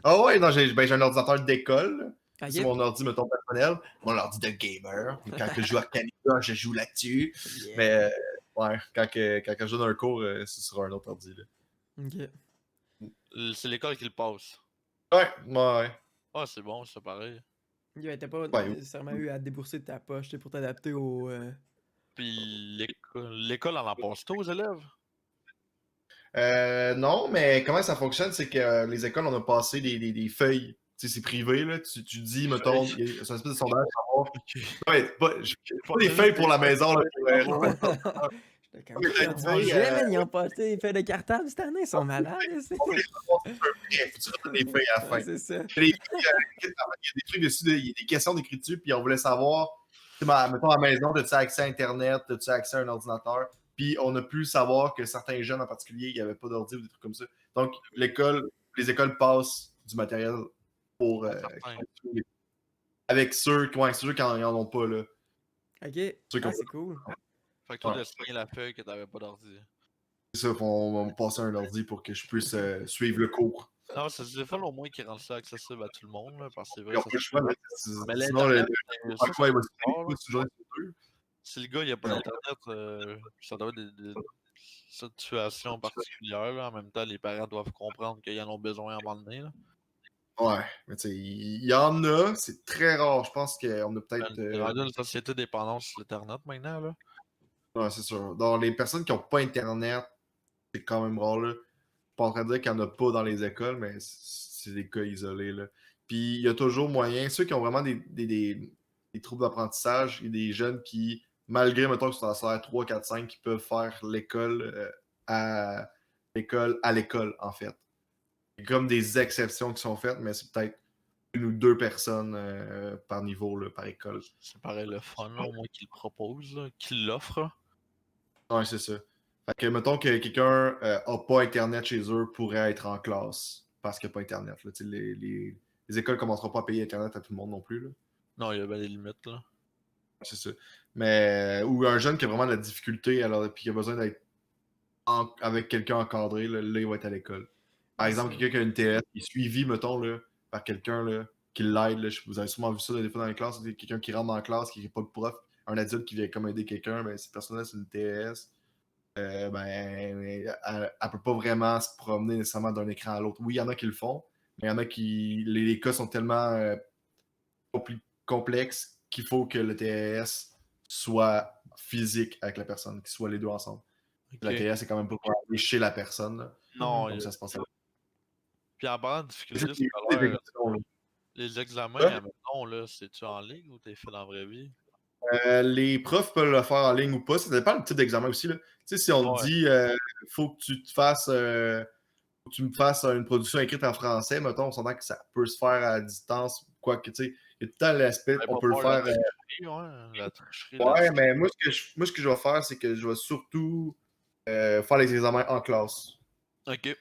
Ah ouais, non, j'ai un ordinateur d'école. là. Ok. C'est mon ordi, mettons, personnel. Mon ordi de gamer. Quand que je joue à Canada, je joue là-dessus. Yeah. Mais ouais, quand je donne un cours, c'est sur un autre ordi. Là. Ok. C'est l'école qui le passe. Ouais, ouais. Ah, c'est bon, c'est pareil. Yeah, t'as pas Ouais. nécessairement eu à débourser de ta poche tu sais, pour t'adapter au. Puis l'école en passe tout aux élèves. Non, mais comment ça fonctionne, c'est que les écoles, on a passé des feuilles. Tu sais, c'est privé, là. Tu dis, mettons, c'est une espèce de sondage. Ouais, pas des feuilles pour la maison, là. J'étais comme, jamais ils ont passé les feuilles de cartable cette année, ils sont malades. On va les avoir sur un bref, tu redonnes des feuilles à la fin. Ouais, c'est ça. Il y a des trucs dessus, il y a des questions d'écriture, puis on voulait savoir, tu sais, mettons à la maison, as-tu accès à Internet, as-tu accès à un ordinateur? Puis on a pu savoir que certains jeunes en particulier, il n'y avait pas d'ordi ou des trucs comme ça. Donc, les écoles passent du matériel pour avec ceux qui n'en ont pas. Là. Ok, Ceux qui ont c'est cool. Fait que toi, Ouais. t'as signé la feuille que t'avais pas d'ordi. C'est ça, on va me passer un ordi pour que je puisse suivre le cours. Non, c'est le fun au moins qui rend ça accessible à tout le monde, là, parce que c'est vrai. Ils n'ont Ça, pas le choix, là. mais Sinon, l'Internet, ça, il va se c'est fort, là. faire une journée sur deux. Si le gars il a pas d'internet, ça doit être des situations particulières. Là. En même temps, les parents doivent comprendre qu'ils en ont besoin à un moment donné. Là. Ouais, mais tu sais, il y en a, c'est très rare. Je pense qu'on a peut-être. C'est rendu une société dépendante sur l'Internet maintenant. Là. Ouais, c'est sûr. Dans les personnes qui n'ont pas Internet, c'est quand même rare. Là. Je suis pas en train de dire qu'il n'y en a pas dans les écoles, mais c'est des cas isolés. Là. Puis il y a toujours moyen. Ceux qui ont vraiment des troubles d'apprentissage, il y a des jeunes qui, malgré, mettons, qu'ils sont en salaire 3, 4, 5, qui peuvent faire l'école à l'école, en fait. Il y a comme des exceptions qui sont faites, mais c'est peut-être une ou deux personnes par niveau, là, par école. C'est pareil le fun, là, au moins qu'ils le proposent, qu'ils l'offrent. Ouais, c'est ça. Fait que, mettons que quelqu'un a pas Internet chez eux, pourrait être en classe parce qu'il n'y a pas Internet. Là. Les écoles ne commenceront pas à payer Internet à tout le monde non plus. Là. Non, il y avait des limites, là. C'est ça. Mais, ou un jeune qui a vraiment de la difficulté, alors, puis qui a besoin d'être avec quelqu'un encadré, là, il va être à l'école. Par exemple, quelqu'un qui a une TS, qui est suivi, mettons, là, par quelqu'un là, qui l'aide. Là, vous avez sûrement vu ça des fois dans les classes, c'est quelqu'un qui rentre dans la classe, qui n'est pas le prof, un adulte qui vient comme aider quelqu'un, ben, cette personne-là, c'est une TS. Ben, elle peut pas vraiment se promener nécessairement d'un écran à l'autre. Oui, il y en a qui le font, mais il y en a qui. Les cas sont tellement complexes qu'il faut que le TS soit physique avec la personne, qu'ils soient les deux ensemble. La Ok. TS, c'est quand même pas pour aller chez la personne. Là. Non, Donc ça se passe là. puis en parlant de C'est difficulté des scolaire, élections, là. les examens, Ouais. admettons, là, c'est-tu en ligne ou t'es fait dans la vraie vie? Les profs peuvent le faire en ligne ou pas. Ça dépend du type d'examen aussi. Là. Tu sais, si on te Ouais. dit faut que tu te fasses faut que tu me fasses une production écrite en français, mettons, on s'entend que ça peut se faire à distance, quoique, tu sais, il y a tout le temps l'aspect, T'avais on pas peut le peur de la faire. tricherie, ouais? La tricherie Ouais, là-dessus. mais moi, ce que je vais faire, c'est que je vais surtout faire les examens en classe. Ok.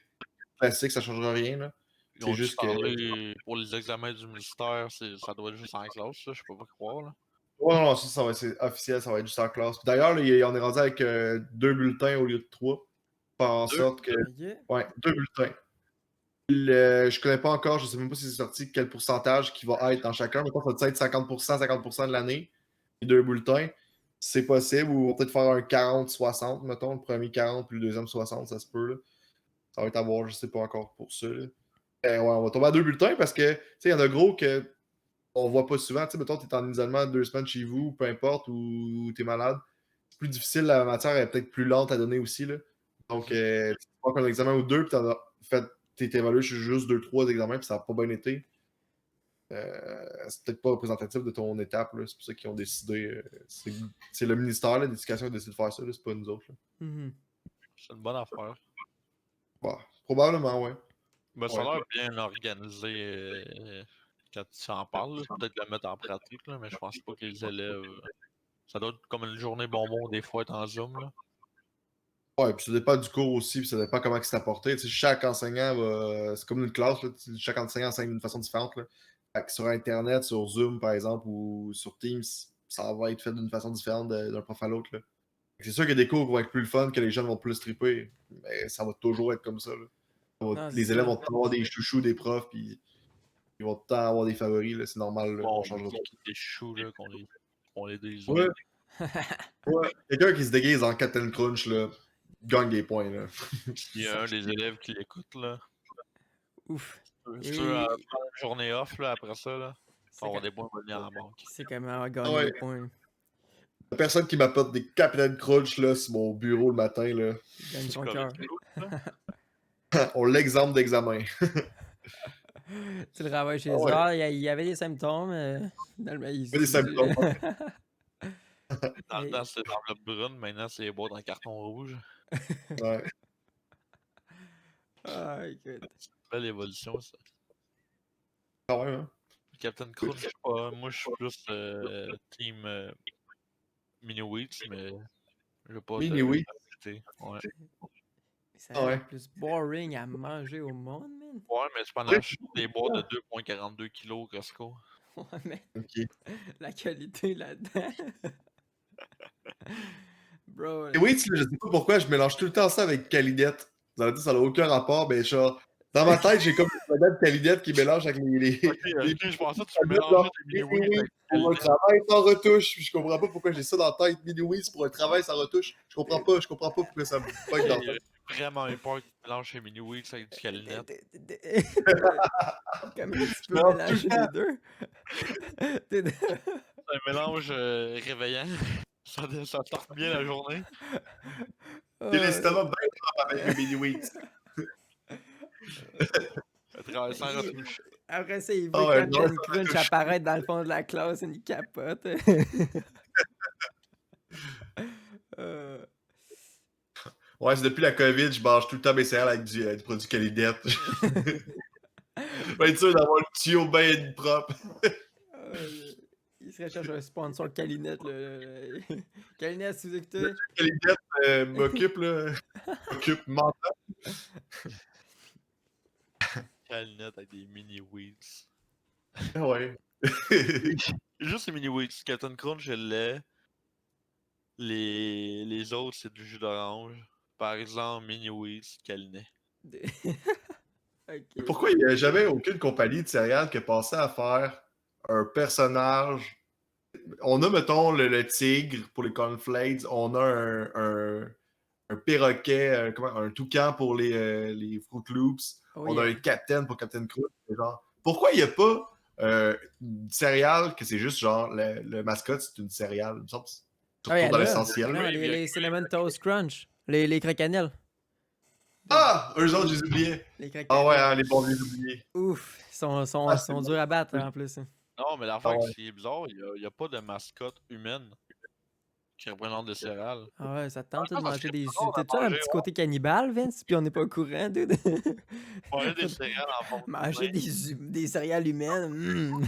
Classique, ça ne changera rien. Là. Ils C'est ont-tu juste que. parlé pour les examens du ministère, ça doit être juste en classe, ça, je peux pas croire, là. Ouais, non, ça va être officiel, ça va être juste en classe. D'ailleurs, là, on est rendu avec 2 bulletins au lieu de 3. Faire en Deux? sorte que. Ok. Ouais, 2 bulletins. Je connais pas encore, je sais même pas si c'est sorti quel pourcentage qui va être dans chacun. Mettons, ça va être 50% de l'année, les 2 bulletins. C'est possible, ou on va peut-être faire un 40-60, mettons, le premier 40 puis le deuxième 60, ça se peut. Là. Ça va être à voir, je sais pas encore pour ça. Là. Ouais, on va tomber à 2 bulletins parce que, tu sais, il y en a gros que on voit pas souvent. Tu sais, mettons, t'es en isolement 2 semaines chez vous, peu importe, ou t'es malade. C'est plus difficile, la matière est peut-être plus lente à donner aussi. Là. Donc, tu prends un examen ou deux, puis t'en as fait, t'es évalué sur juste 2, 3 examens, puis ça n'a pas bien été. C'est peut-être pas représentatif de ton étape. Là. C'est pour ça qu'ils ont décidé. C'est le ministère de l'Éducation qui a décidé de faire ça, là. C'est pas nous autres. Là. Mhm. C'est une bonne affaire. Bah, probablement, ouais. Ben, ça a Ouais. l'air bien organisé quand tu en parles, là. Peut-être le mettre en pratique, là, mais je pense pas que les élèves. Ça doit être comme une journée bonbon des fois être en Zoom, là. Ouais, puis ça dépend du cours aussi, puis ça dépend comment c'est apporté. Tu sais, chaque enseignant c'est comme une classe, là, chaque enseignant enseigne d'une façon différente. Là. Fait que sur Internet, sur Zoom, par exemple, ou sur Teams, ça va être fait d'une façon différente d'un prof à l'autre. Là. Fait que c'est sûr qu'il y a des cours qui vont être plus le fun, que les jeunes vont plus triper, mais ça va toujours être comme ça. Là. Non, Les c'est élèves ça. vont toujours avoir des chouchous des profs, puis ils vont tout le temps avoir des favoris, là, c'est normal, là, Bon, on changera pas. des choux, là, qu'on les dise. Ouais, ouais. Quelqu'un qui se déguise en Captain Crunch, là, gagne des points. Là. S'il y a un des élèves qui l'écoute, là, Ouf. c'est sûr, à Et prendre une journée off, là, après ça, là, tu c'est vas avoir quand- des points venir en banque. c'est comment Ah gagner ouais. des points. La personne qui m'apporte des Captain Crunch là, sur mon bureau le matin, là, Il gagne C'est son correct, cœur. on l'exemple d'examen. Tu le renvoies chez Ah eux. ouais, Ah, il y avait des symptômes. Finalement, pas des symptômes. Dans le Et- temps, c'était l'enveloppe brune, maintenant, c'est les boîtes en carton rouge. Ouais. Ah, écoute. Belle évolution, ça. Ah ouais, hein? Captain Crunch, je sais pas, moi, je suis plus team Mini Wheats, mais j'ai pas Mini de oui. facilité. Ouais. Ça a Ah l'air ouais. le plus boring à manger au monde, man. Ouais, mais tu peux en Oui. acheter des boîtes de 2,42 kg au Costco. Ouais, mais Ok. la qualité là-dedans. Bro, Et oui, je sais pas pourquoi je mélange tout le temps ça avec Calinette. Vous allez dire, ça n'a aucun rapport, mais genre, dans ma tête, j'ai comme une modèle Calinette qui mélange avec Ok, les ok, je pensais que tu produits, mélangeais genre, tes Mini Mini Wheats Wheats avec pour un Calinette. travail sans retouche. Puis je comprends pas pourquoi j'ai ça dans la tête. Mini Wheats pour un travail sans retouche. Je comprends pas pourquoi ça me bug dans la tête. J'ai vraiment eu peur que tu mélanges tes Mini Wheats avec du Calinette. Comment tu Je peux mélange tout mélanger le les temps. deux? T'es- C'est un mélange réveillant. Ça tarte bien la journée. J'ai Ah, l'estomac bien propre avec les Mini Wheats. Un travail sans retouche. Après ça, il Ah veut ouais, non, Captain ça Crunch retouche. apparaître dans le fond de la classe, il capote. Euh, Ouais, c'est depuis la COVID, je mange tout le temps mes céréales avec du produit Calinette. Pour être sûr d'avoir le tuyau bien propre. il se recherche un sponsor Calinette. Kalinet, si vous écoutez. Que les dettes m'occupent, là. M'occupent mental. Calinette avec des mini-wheats. Ouais. Juste les mini-wheats. Captain Crunch, je l'ai. Les autres, c'est du jus d'orange. Par exemple, mini-wheats, Calinet. Ok. Pourquoi il n'y a jamais aucune compagnie de céréales qui a pensé à faire un personnage? On a, mettons, le tigre pour les cornflakes, on a un perroquet, un toucan pour les Fruit Loops, Oh, on a yeah. un Captain pour Captain Crunch. Genre, pourquoi il n'y a pas une céréale que c'est juste genre le mascotte, c'est une céréale? Il me semble que c'est Ah, surtout dans là. l'essentiel. Non, Crave, il y a les Crave Cinnamon avec Toast Crunch. Les croquenelles. Ah! Eux autres, je les oubliais. Les Ah ouais, croquenelles. hein, les bons, je les oubliés. Ouf, ils Ah, sont c'est durs à battre en plus. Non, mais Ah l'affaire ouais. qui est bizarre, il n'y a pas de mascotte humaine qui représente des céréales. Ah ouais, ça te tente de Ah, parce manger que des. c'est drôle à T'as-tu un manger, petit côté cannibale, Vince? Puis on n'est pas au courant, dude. Manger des céréales en forme Manger d'humain. des céréales humaines.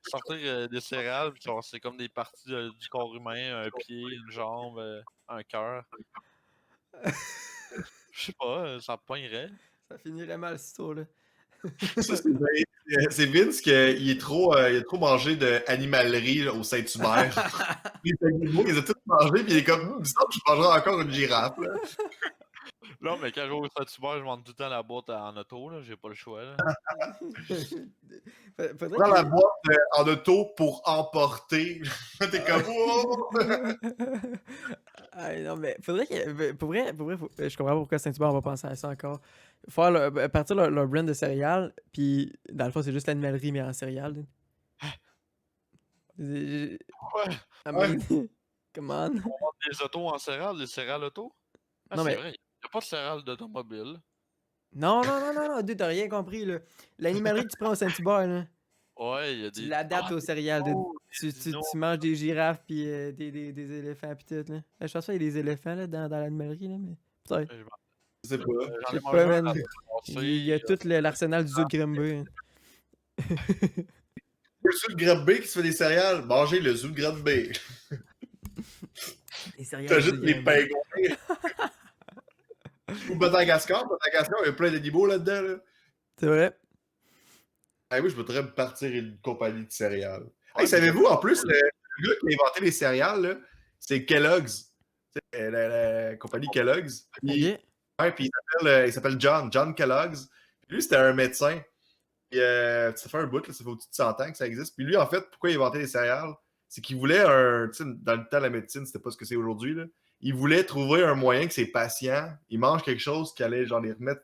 Sortir des céréales, puis genre, c'est comme des parties du corps humain, un pied, une jambe, un cœur. Je sais pas, ça poignerait. Ça finirait mal, cette histoire-là. Ça, c'est Vince qui il a trop mangé d'animalerie là, au Saint-Hubert. Les animaux, ils ont tous mangé, puis il est comme, il me semble que je mangerai encore une girafe. Là. Non, mais quand je vais au Saint-Hubert, je monte tout le temps la boîte en auto, là, j'ai pas le choix. Là. Faudrait Prends la que... boîte en auto pour emporter. T'es comme, oh! Ah, non, mais faudrait que... Pour vrai, je comprends pas pourquoi Saint-Hubert va penser à ça encore. Faire partir leur brand de céréales, puis dans le fond, c'est juste l'animalerie, mais en céréales. I Ouais, mean, come on. on vend des autos en céréales, des céréales auto. Ah, Non, c'est mais... vrai, il a pas de céréales d'automobile. Non, dude, t'as rien compris, là. L'animalerie que tu prends au Saint-Hubert, là, Ouais, il y a tu des. l'adaptes Ah, aux céréales, dude. oh, des Tu dinos. manges des girafes puis des éléphants pis tout, là. Je pense qu'il y a des éléphants, là, dans l'animalerie, là, mais... Peut-être. Je sais pas. J'en Je ai sais mangé pas, un man. à Il y a tout l'arsenal du zoo de Grimby. Le zoo de Granby qui se fait des céréales, mangez le zoo de Granby. Les céréales T'as du zoo juste de les Grimby. pingouins. Ou Madagascar, il y a plein d'animaux là-dedans. Là. C'est vrai? Hey, moi, je voudrais me partir une compagnie de céréales. Ouais, Hey, savez-vous, en plus, le gars qui a inventé les céréales, là, c'est Kellogg's. La compagnie Kellogg's. Puis, Ok. ouais, puis il s'appelle John Kellogg's. Puis lui, c'était un médecin. Puis, ça fait un bout, là, ça fait au-dessus de 100 ans que ça existe. Puis lui, en fait, pourquoi il a inventé les céréales? C'est qu'il voulait un. Tu sais, dans le temps, la médecine, c'était pas ce que c'est aujourd'hui. Là. Il voulait trouver un moyen que ses patients, ils mangent quelque chose qui allait genre les remettre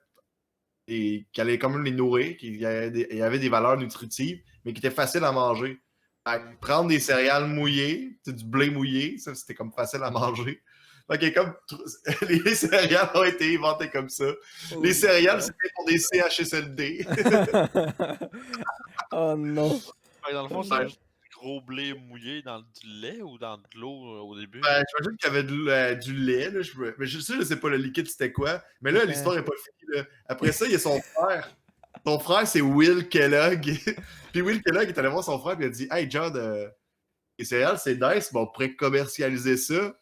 et qui allait quand même les nourrir, il y avait des valeurs nutritives, mais qui était facile à manger. Fait que prendre des céréales mouillées, du blé mouillé, ça c'était comme facile à manger. Fait que comme les céréales ont été inventées comme ça. Les céréales, c'était pour des CHSLD. Oh non. Dans le fond, c'est juste du gros blé mouillé dans du lait ou dans de l'eau au début. J'imagine qu'il y avait du lait, là, mais je sais pas le liquide c'était quoi. Mais là, l'histoire n'est pas finie. Là. Après ça, il y a son frère. Son frère, c'est Will Kellogg. Puis Will Kellogg est allé voir son frère et il a dit Hey John, les céréales, c'est nice, mais on pourrait commercialiser ça.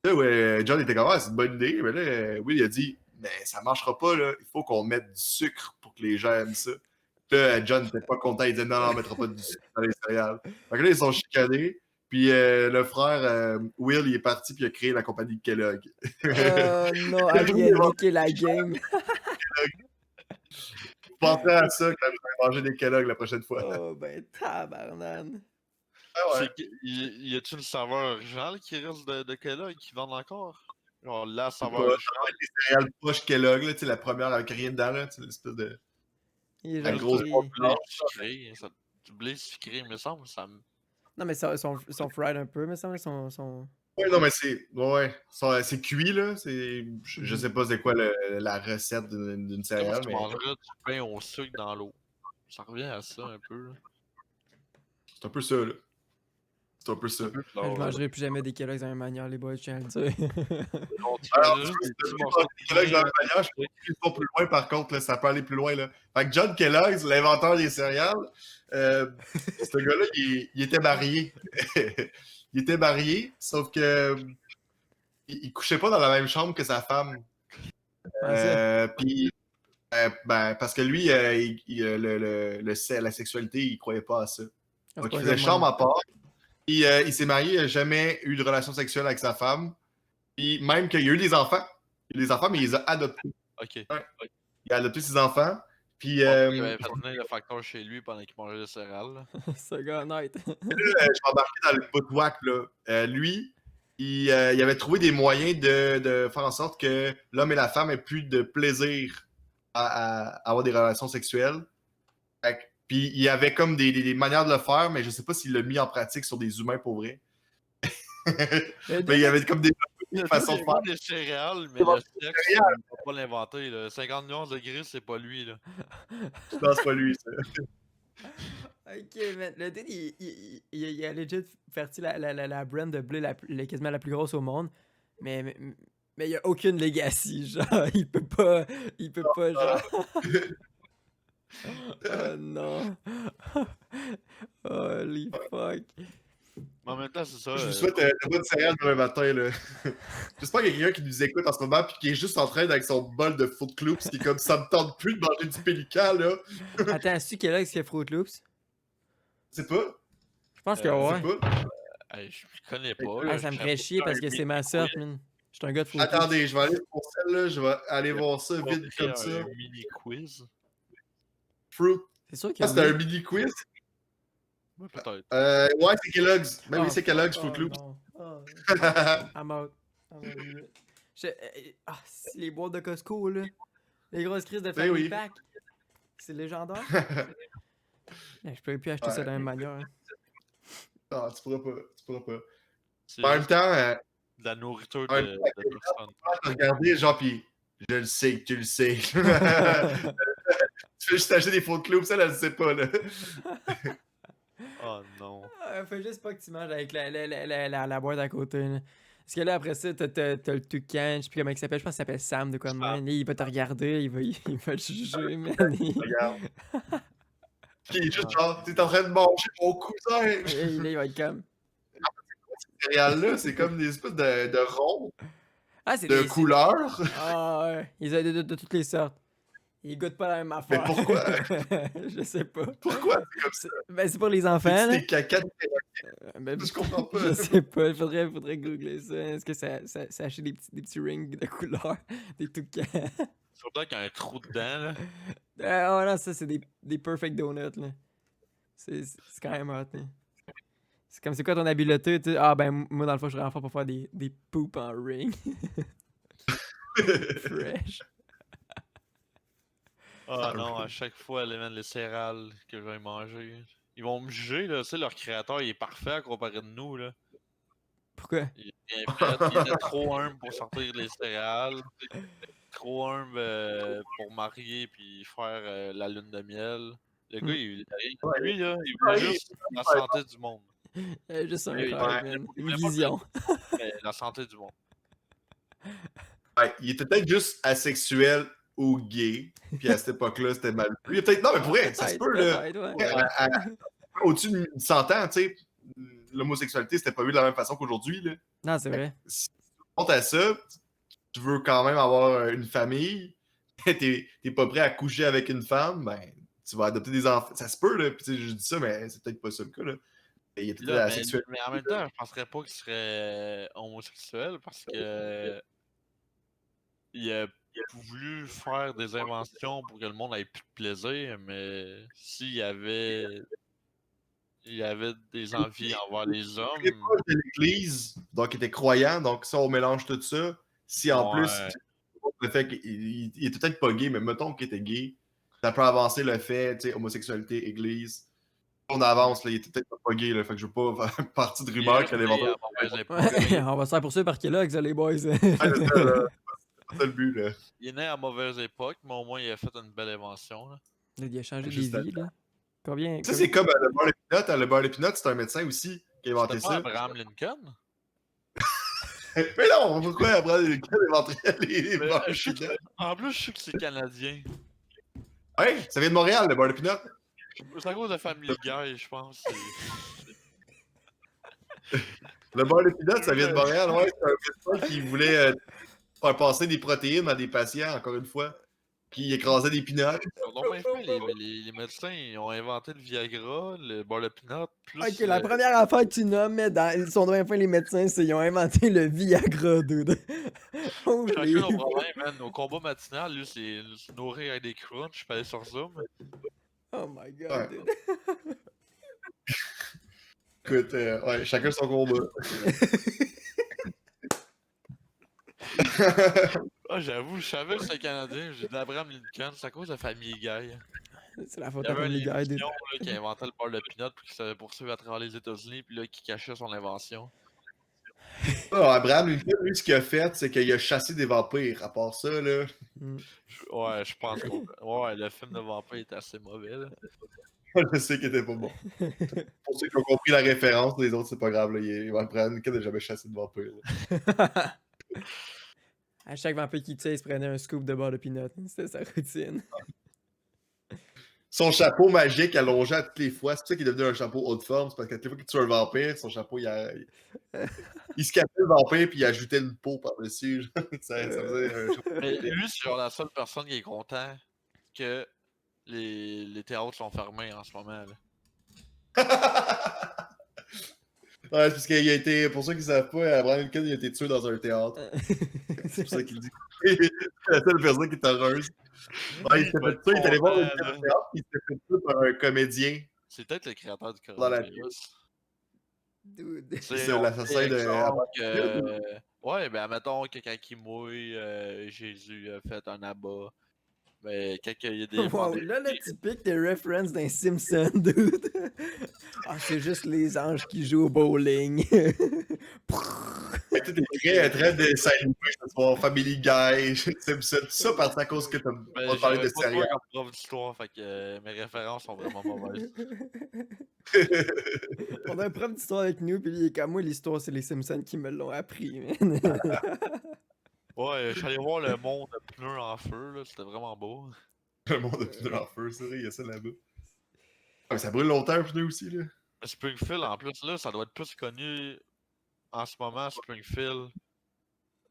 Là, ouais, John était comme c'est une bonne idée. Mais là, Will il a dit Mais ça marchera pas, là. Il faut qu'on mette du sucre pour que les gens aiment ça. Là, John n'était pas content. Il disait Non, on ne mettra pas du sucre dans les céréales. Donc là, ils sont chicanés. Puis le frère Will, il est parti puis il a créé la compagnie Kellogg. Oh non, ah, il a niqué la game. Pensez à ça quand vous allez manger des Kellogg la prochaine fois. Oh ben tabarnane. Ah ouais. Y a-t-il une saveur originale qui reste de Kellogg qui vendent encore? Genre la Ça saveur va originale. être des céréales poches Kellogg, là, la première avec rien dedans, là, l'espèce de. Il est La genre grosse pris- boîte Du blé blanche. sucré. Du blé sucré, il me semble. Ça me... Non, mais ils sont fried un peu, mais ça, ils sont... Ouais, non, mais c'est. Ouais, c'est cuit, là. Je sais pas c'est quoi la recette d'une C'est comme si céréale, tu mais mangerais du pain au sucre dans l'eau. Ça revient à ça un peu. c'est un peu ça, là. C'est un peu ça. Je mangerai plus jamais des Kellogg's de la même manière, les boys, je tiens à le dire. Alors, juste tu des peux petits pas morceaux manger des Kellogg's dans de la manière, je peux plus pas plus loin, par contre, là, ça peut aller plus loin, là. Fait que John Kellogg, l'inventeur des céréales, ce gars-là, il était marié. il était marié, sauf que il couchait pas dans la même chambre que sa femme. Comment ça? Puis, ben, parce que lui, la sexualité, il croyait pas à ça. Ah, c'est Donc, pas il un faisait gars de chambre même. à part. Puis, il s'est marié, il n'a jamais eu de relation sexuelle avec sa femme. Puis, même qu'il y a eu des enfants. Il y a eu des enfants, mais il les a adoptés. Ok. Ouais. Il a adopté ses enfants. Puis, Bon, il avait fait venir le facteur chez lui pendant qu'il mangeait des céréales. Là. C'est un gars honnête. je vais embarquer dans le bout de whack, là. Lui, il avait trouvé des moyens de faire en sorte que l'homme et la femme aient plus de plaisir à avoir des relations sexuelles. Puis il y avait comme des manières de le faire, mais je sais pas s'il l'a mis en pratique sur des humains pour vrai. Mais il y avait comme des façons de faire. Des céréales, mais le sexe, il peut pas l'inventer. Là. 50 nuances de gris, c'est pas lui. Là. Je pense pas lui, ça. Ok, mais le dude, il a legit parti la brand de blé quasiment la plus grosse au monde. Mais il y a aucune legacy. Genre, il peut pas, genre. Oh non. Holy fuck. Mais en même temps, c'est ça. Je vous souhaite de bonnes céréales demain matin. Là. J'espère qu'il y a quelqu'un qui nous écoute en ce moment puis qui est juste en train avec son bol de Fruit Loops qui est comme ça me tente plus de manger du pélican. Là. Attends, est-ce qu'il y a Fruit Loops? C'est pas. Je pense que C'est ouais. pas. Je connais pas. Ah, Là, ça me je ferait sais chier pas, parce que c'est ma sœur, man. Je suis un gars de Fruit Loops. Attendez, je vais aller pour celle-là. Je vais aller voir ça pas vite créer comme ça. un mini quiz. Fruit. C'est sûr qu'il y Ah, a c'était oui. un mini quiz? Ouais, peut-être. Ouais, c'est Kellogg's. Ben oui, Oh, c'est Kellogg's oh, Fruit Loops. non. Oh, I'm out. C'est les boîtes de Costco, là. Les grosses crises de Ben family oui. pack. C'est légendaire. Mais je pourrais plus acheter ça de la même manière. Hein. Ah, tu pourras pas. Tu pourras pas. C'est En même juste temps, de la nourriture en même de temps, personne. regarder, genre, pis je le sais que tu le sais. Tu fais juste acheter des faux clous, ça, elle le sait pas, là. Oh non. Fais juste pas que tu manges avec la boîte à côté. Là. Parce que là, après ça, t'as le toucan, je sais plus comment il s'appelle, je pense qu'il s'appelle Sam de quoi de même. Là, il va te regarder, il va te juger, man. Regarde. Qui est juste genre, t'es en train de manger mon cousin. Là, il va être comme. Ces céréales-là, c'est comme des espèces de ronds, Ah, c'est de des. couleurs. Ah, ouais. Ils ont de toutes les sortes. Ils goûtent pas la même affaire. Mais pourquoi? Je sais pas. Pourquoi c'est comme ça? Ben, c'est pour les enfants, là. C'est des caca de Ben, je comprends pas. je sais pas, faudrait googler ça. Est-ce que ça achète des petits rings de couleur, des toucans? Surtout qu'il y a un trou dedans. Là. Oh non, ça c'est des perfect donuts, là. C'est quand même hot, là. C'est comme, c'est quoi ton habileté, tu sais? Ah ben, moi dans le fond, je serais en fort pour faire des poops en ring. Fresh. Ah non, à chaque fois, les céréales que je vais manger, ils vont me juger, là. Tu sais, leur créateur, il est parfait à comparer de nous, là. Pourquoi? Il est bien fait, il était trop humble pour sortir les céréales, trop humble pour marier puis faire la lune de miel. Le gars, lui, là, il voulait juste la santé du monde. Juste un Oui, rêve, ouais. man. Il Une voulait pas vision. Mais la santé du monde. Ouais, il était peut-être juste asexuel ou gay. Puis à cette époque-là, c'était mal. Lui, il est peut-être. Non, mais pour vrai, ça se peut, là. Peut-être, ouais. Au-dessus de 100 ans, tu sais, l'homosexualité, c'était pas vu de la même façon qu'aujourd'hui, là. Non, c'est vrai. Si tu comptes à ça, tu veux quand même avoir une famille, t'es pas prêt à coucher avec une femme, ben, tu vas adopter des enfants. Ça se peut, là. Puis, tu sais, je dis ça, mais c'est peut-être pas ça le cas, là. Il était Là, asexuel. mais en même temps, je penserais pas qu'il serait homosexuel parce que il a voulu faire des inventions pour que le monde ait plus de plaisir, mais s'il y avait des envies envers les hommes. Il était proche de l'Église, donc il était croyant, donc ça, on mélange tout ça. Si en plus, le fait qu'il était peut-être pas gay, mais mettons qu'il était gay, ça peut avancer le fait, tu sais, homosexualité, Église. On avance, là, il était peut-être pas gay, là, fait que je veux pas faire partie de rumeurs qu'il allait avoir. Ouais, on va se faire poursuivre par Kellogg, ça, les boys. C'est ça, là. C'est ça le but, là. Il est né à mauvaise époque, mais au moins il a fait une belle invention. Là. Il a changé Juste des vies, là. Combien? Ça, c'est comme le beurre d'épinote. Le beurre d'épinote, c'est un médecin aussi qui a inventé C'était pas ça. Abraham Lincoln? Mais non, pourquoi Abraham Lincoln a inventé les Mais, beurres je sais d'épinote? En plus, je sais que c'est canadien. Ouais, ça vient de Montréal, le beurre d'épinote. C'est à cause de Family Guy, je pense. Le beurre de pinot, ça vient de Montréal. Ouais, c'est un médecin qui voulait faire passer des protéines à des patients, encore une fois. Puis il écrasait des pinottes. Ils ont donc bien fait, les médecins, ils ont inventé le Viagra, le beurre de pinot, plus Ok, la première affaire que tu nommes, ils sont bien fins les médecins, c'est qu'ils ont inventé le Viagra, dude. Holy. chacun nos problèmes, man. Nos combats matinales, lui, c'est se nourrir avec des crunchs, je peux aller sur Zoom. Oh my god, Ouais. dude. Écoute, ouais, chacun son combat. Ah, j'avoue, je savais que c'était Canadien. J'ai dit Abraham Lincoln, c'est à cause de Famille Guy. C'est la Il faute y à avait une Family Guy, dude. émission là, qui inventait le beurre de pinot puis qui savait poursuivre à travers les États-Unis puis là qui cachait son invention. Abraham Lincoln, lui, ce qu'il a fait, c'est qu'il a chassé des vampires. À part ça, là. Ouais, je pense que ouais, le film de vampire était assez mauvais. Là. Je sais qu'il était pas bon. Pour ceux qui ont compris la référence, les autres, c'est pas grave. Là. Abraham Lincoln n'a jamais chassé de vampires. Là. À chaque vampire qui tire, il se prenait un scoop de beurre de peanut. C'était sa routine. Son chapeau magique allongé à toutes les fois. C'est pour ça qu'il est devenu un chapeau haute forme. C'est parce qu'à toutes les fois qu'il tue un vampire, son chapeau, il se capait le vampire puis il ajoutait une peau par-dessus. ça faisait un chapeau. Mais lui, c'est genre la seule personne qui est content que les théâtres sont fermés en ce moment. Là. Ouais, c'est parce qu'il a été, pour ceux qui ne savent pas, Abraham Lincoln, il a été tué dans un théâtre. C'est pour ça qu'il dit. C'est la seule personne qui est heureuse. Ouais, il s'est fait tuer, il est allé voir une théâtre, il s'est fait tuer par un comédien. C'est peut-être le créateur du Dans la coronavirus. Dude. C'est l'assassin de. Ouais, ben admettons que quand il mouille, Jésus a fait un abat. Mais quand il y a des. Wow, là, le typique des references d'un Simpson, dude. Ah, c'est juste les anges qui jouent au bowling. Tout est très dessin animé ce soir. Family Guy, Simpson, tout ça parce à cause que t'as pas parlé de série. série. Comme prof d'histoire, fait que mes références sont vraiment mauvaises. On a un prof d'histoire avec nous, puis il est comme moi, l'histoire, c'est les Simpsons qui me l'ont appris, man. Ouais, je suis allé voir le monde de pneus en feu, là, c'était vraiment beau. Le monde de pneus en feu, c'est vrai, il y a ça là-bas. Ah, mais ça brûle longtemps un pneu aussi, là. Mais Springfield, en plus, là, ça doit être plus connu en ce moment, Springfield.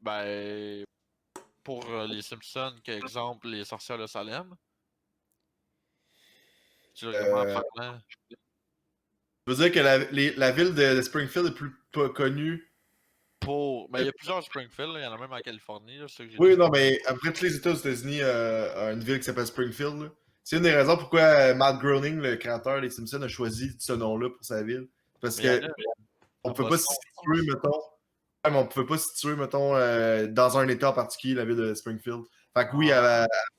Ben, pour les Simpsons, qu'exemple, les sorcières de Salem. Tu vraiment parlant. Je veux dire que la ville de Springfield est plus pas connue. Ben, il y a plusieurs Springfield, là, il y en a même en Californie. Là, Oui, dit. non, mais après tous les États aux États-Unis, une ville qui s'appelle Springfield. Là. C'est une des raisons pourquoi Matt Groening, le créateur des Simpsons, a choisi ce nom-là pour sa ville. Parce que on peut pas se situer, mettons. Mais on pouvait pas se situer, mettons, dans un état en particulier, la ville de Springfield. Fait que oui,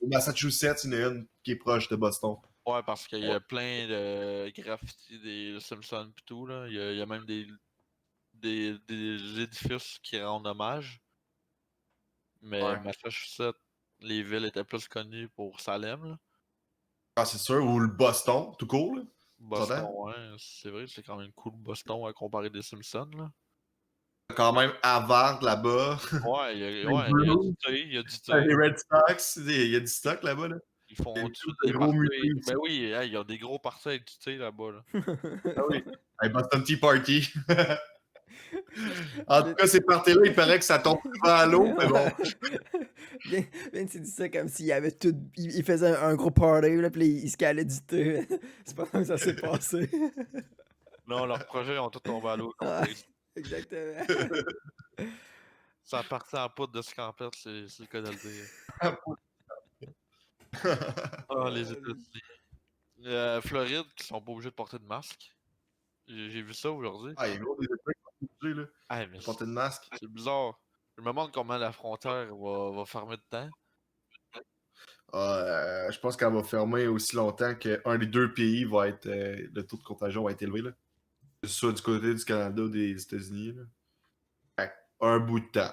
au Massachusetts, il y en a une qui est proche de Boston. Ouais, parce qu'il y a plein de graffitis des Simpsons pis tout, là. Il y a même des édifices qui rendent hommage. Mais Massachusetts, les villes étaient plus connues pour Salem, là. Ah, c'est sûr. Ou le Boston, tout court, là. Boston, ouais, c'est vrai, c'est quand même cool Boston à comparer des Simpsons, là. Quand même Harvard là-bas. Ouais, il y a du thé, il y a du thé. Les Red Sox, il y a du stock là-bas, là. Ils font tout des gros parties. Ben oui, ils ont des gros parties avec du thé là-bas, là. Ah oui. Hey, Boston Tea Party. En tout cas, ces parties-là, il paraît que ça tombe souvent à l'eau, mais bon. Ben, c'est dit ça comme s'il avait tout. Il faisait un gros party, là, puis il se calait du thé. C'est pas comme ça s'est passé. Non, leurs projets ont tout tombé à l'eau. Exactement. Ça partait en poudre de scampette, c'est le cas de le dire. Ah, les États-Unis. Floride, qui sont pas obligés de porter de masque. J'ai vu ça aujourd'hui. Ah, il y a gros des États qui sont obligés, là. Ah, mais Porter de masque. c'est bizarre. Je me demande comment la frontière va fermer de temps. Je pense qu'elle va fermer aussi longtemps qu'un des deux pays va être. Le taux de contagion va être élevé, là. Que ce soit du côté du Canada ou des États-Unis, là. Un bout de temps.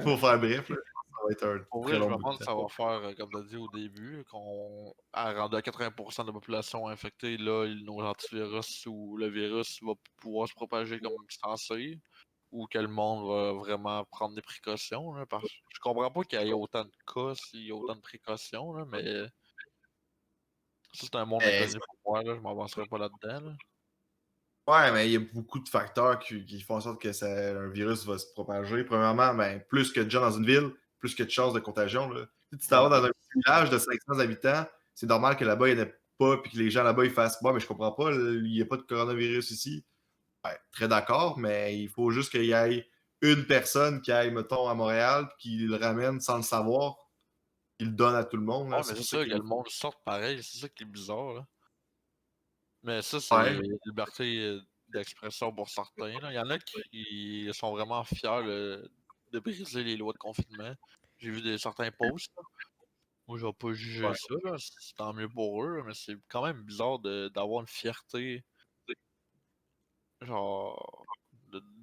Pour faire bref, là. Ça va être un Pour très vrai, je long me bout demande de si ça temps. va faire, comme tu as dit au début, qu'on a rendu à 80% de la population infectée, là, nos antivirus ou le virus va pouvoir se propager comme censé, ou que le monde va vraiment prendre des précautions. Là, parce que je comprends pas qu'il y ait autant de cas s'il y a autant de précautions, là, mais ça, c'est un monde inconnu pour moi, là, je m'avancerai pas là-dedans. Là. Ouais, mais il y a beaucoup de facteurs qui font en sorte que un virus va se propager. Premièrement, ben, plus que de gens dans une ville, plus que de chances de contagion. Là. Tu t'en Ouais, vas dans un petit village de 500 habitants, c'est normal que là-bas, il n'y en ait pas, puis que les gens là-bas, ils fassent «Ouais, mais je comprends pas, il n'y a pas de coronavirus ici». Ouais, très d'accord, mais il faut juste qu'il y ait une personne qui aille, mettons, à Montréal, puis qui le ramène sans le savoir, qui le donne à tout le monde. Là. ouais, C'est mais c'est pour ça ça, qu'il que le monde sorte pareil, c'est ça qui est bizarre, là. Mais ça, c'est Ouais, liberté d'expression pour certains, là. Il y en a qui sont vraiment fiers de briser les lois de confinement. J'ai vu certains posts, là. Moi, je vais pas juger ouais. ça, là. C'est tant mieux pour eux, mais c'est quand même bizarre d'avoir une fierté, genre,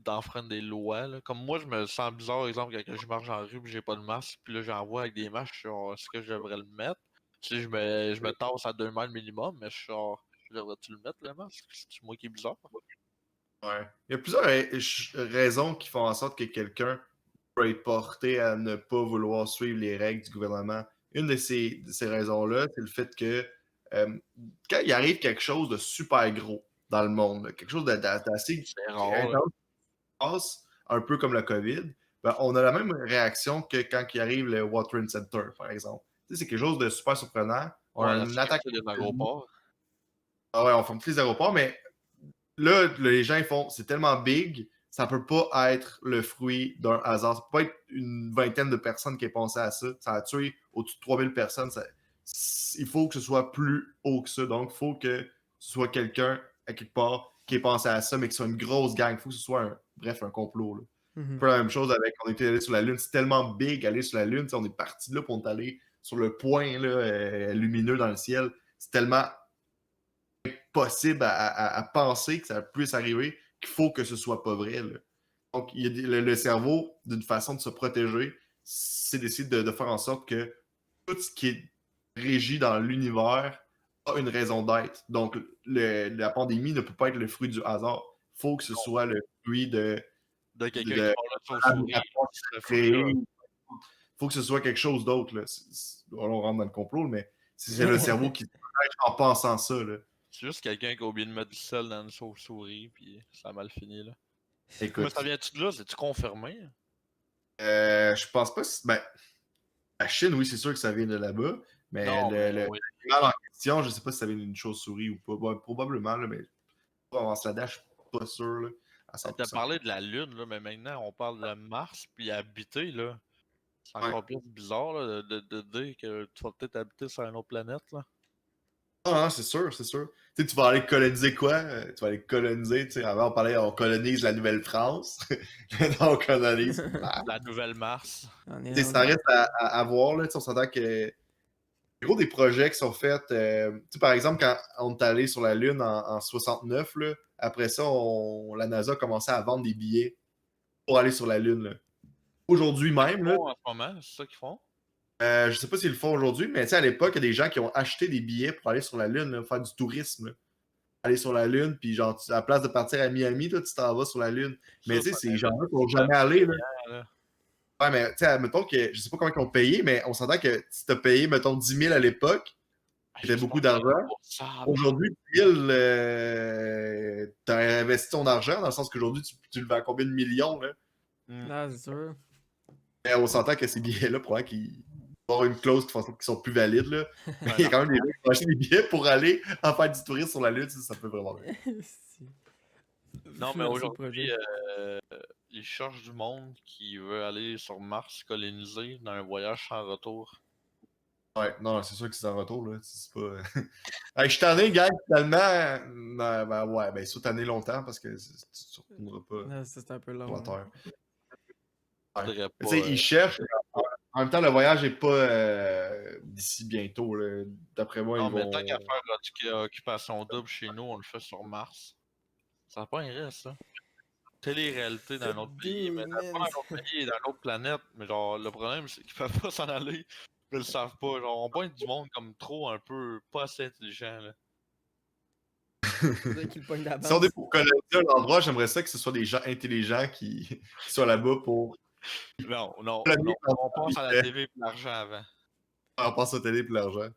d'enfreindre des lois, là. Comme moi, je me sens bizarre, par exemple, quand je marche en rue et j'ai pas de masque, puis là, j'en vois avec des masques, genre, est-ce que je devrais le mettre? Tu sais, je me tasse à 2 mètres minimum, mais je suis genre, devrais-tu le mettre, le masque? C'est moi qui est bizarre. Ouais. Il y a plusieurs raisons qui font en sorte que quelqu'un peut être porté à ne pas vouloir suivre les règles du gouvernement. Une de ces raisons-là, c'est le fait que euh, quand il arrive quelque chose de super gros dans le monde, là, quelque chose d'assez C'est rare, là. intense, qui passe, un peu comme le COVID, ben, on a la même réaction que quand il arrive le World Trade Center, par exemple. Tu sais, c'est quelque chose de super surprenant. On a Ouais, la une attaque. fermeture des aéroports. Ah ouais, on ferme tous les aéroports, mais là, les gens ils font, c'est tellement big, ça peut pas être le fruit d'un hasard. Ça peut pas être une vingtaine de personnes qui aient pensé à ça. Ça a tué au-dessus de 3000 personnes. Il faut que ce soit plus haut que ça. Donc, il faut que ce soit quelqu'un, à quelque part, qui ait pensé à ça, mais que ce soit une grosse gang. Il faut que ce soit, bref, un complot. Là. Un Mhm. peu la même chose avec, on était allé sur la Lune. C'est tellement big aller sur la Lune. On est parti de là pour aller sur le point là, lumineux dans le ciel. C'est tellement possible à penser que ça puisse arriver, qu'il faut que ce soit pas vrai. Là. Donc, le cerveau, d'une façon de se protéger, c'est d'essayer de faire en sorte que tout ce qui est régi dans l'univers a une raison d'être. Donc, la pandémie ne peut pas être le fruit du hasard. Il faut que ce Non, soit le fruit de de, quelqu'un qui de parle de chauve-souris, laboratoire ce créé. fruit-là. Il faut que ce soit quelque chose d'autre. Là. On rentre dans le complot, mais c'est le cerveau qui se protège en pensant ça. Là. C'est juste quelqu'un qui a oublié de mettre du sel dans une chauve-souris, puis ça a mal fini, là. Mais ça Écoute, vient-tu de là? C'est-tu confirmé? je pense pas. Ben, la Chine, oui, c'est sûr que ça vient de là-bas. Mais Non, mais oui. l'animal en question, je sais pas si ça vient d'une chauve-souris ou pas. Bon, probablement, là, mais en Sladah, je suis pas sûr là, à T'as 100%. parlé de la Lune, là, mais maintenant on parle de Mars, puis habiter, là. C'est Ouais. encore plus bizarre, là, de dire que tu vas peut-être habiter sur une autre planète, là. Ah, non, c'est sûr, c'est sûr. Tu sais, tu vas aller coloniser quoi? Tu vas aller coloniser, tu sais, avant on parlait, on colonise la Nouvelle-France. Maintenant, on colonise Mars. La nouvelle Mars. Tu sais, ça reste à voir, là. Tu sais, on s'entend que gros des projets qui sont faits. Tu sais, par exemple, quand on est allé sur la Lune en 69, là, après ça, la NASA a commencé à vendre des billets pour aller sur la Lune. Là. Aujourd'hui C'est ça qu'ils même, là, font en ce moment, c'est ça qu'ils font. je sais pas s'ils le font aujourd'hui, mais tu sais, à l'époque, il y a des gens qui ont acheté des billets pour aller sur la Lune, là, faire du tourisme. Là. Aller sur la Lune, puis genre, à la place de partir à Miami, là, tu t'en vas sur la Lune. Mais tu sais, Ça ces mérite gens-là qui n'ont tellement jamais allé, là. là. Ouais, mais tu sais, admettons que je sais pas comment ils ont payé, mais on s'entend que si tu as payé, mettons, 10 000 à l'époque, c'était Juste beaucoup pour être d'argent. remboursable. Aujourd'hui, 1000, tu as investi ton argent, dans le sens qu'aujourd'hui, tu le vends à combien de millions, là? Hmm. Ah, c'est sûr. Mais on s'entend que ces billets-là, pour qu'ils vont avoir une clause qui font en sorte qu'ils sont plus valides, là. Mais Ouais, il y a non. quand même des gens qui vont acheter des billets pour aller en faire du tourisme sur la Lune, ça peut vraiment bien. Si. Non, mais Financer le aujourd'hui, projet. ils cherchent du monde qui veut aller sur Mars coloniser dans un voyage sans retour. Ouais, non, c'est sûr que c'est en retour, là. C'est pas. Hey, je suis tanné, gars, finalement. Ben, ouais, ben, ça, tanné longtemps parce que tu retourneras pas Ah, ça, c'est un peu sur la long. Terre. Ouais. Faudrait Mais tu pas. sais, ils cherchent. En même temps, le voyage n'est pas d'ici bientôt. Là. D'après moi, Non, ils mais tant vont. qu'à faire occupation double chez nous, on le fait sur Mars. Ça n'a pas un risque, ça. Télé-réalité dans un autre pays, mais Dude, pas man. dans un autre pays, dans une autre planète. Mais genre, le problème, c'est qu'ils peuvent pas s'en aller. Ils le savent pas. Genre, on pointe du monde comme trop un peu pas assez intelligent, là. Faudrait qu'il le pogne Si on est d'avance. pour coloniser un endroit, j'aimerais ça que ce soit des gens intelligents qui soient là-bas pour Non, non, coloniser non. On l'endroit, pense puis à la TV et l'argent avant. on passe au télé pour l'argent.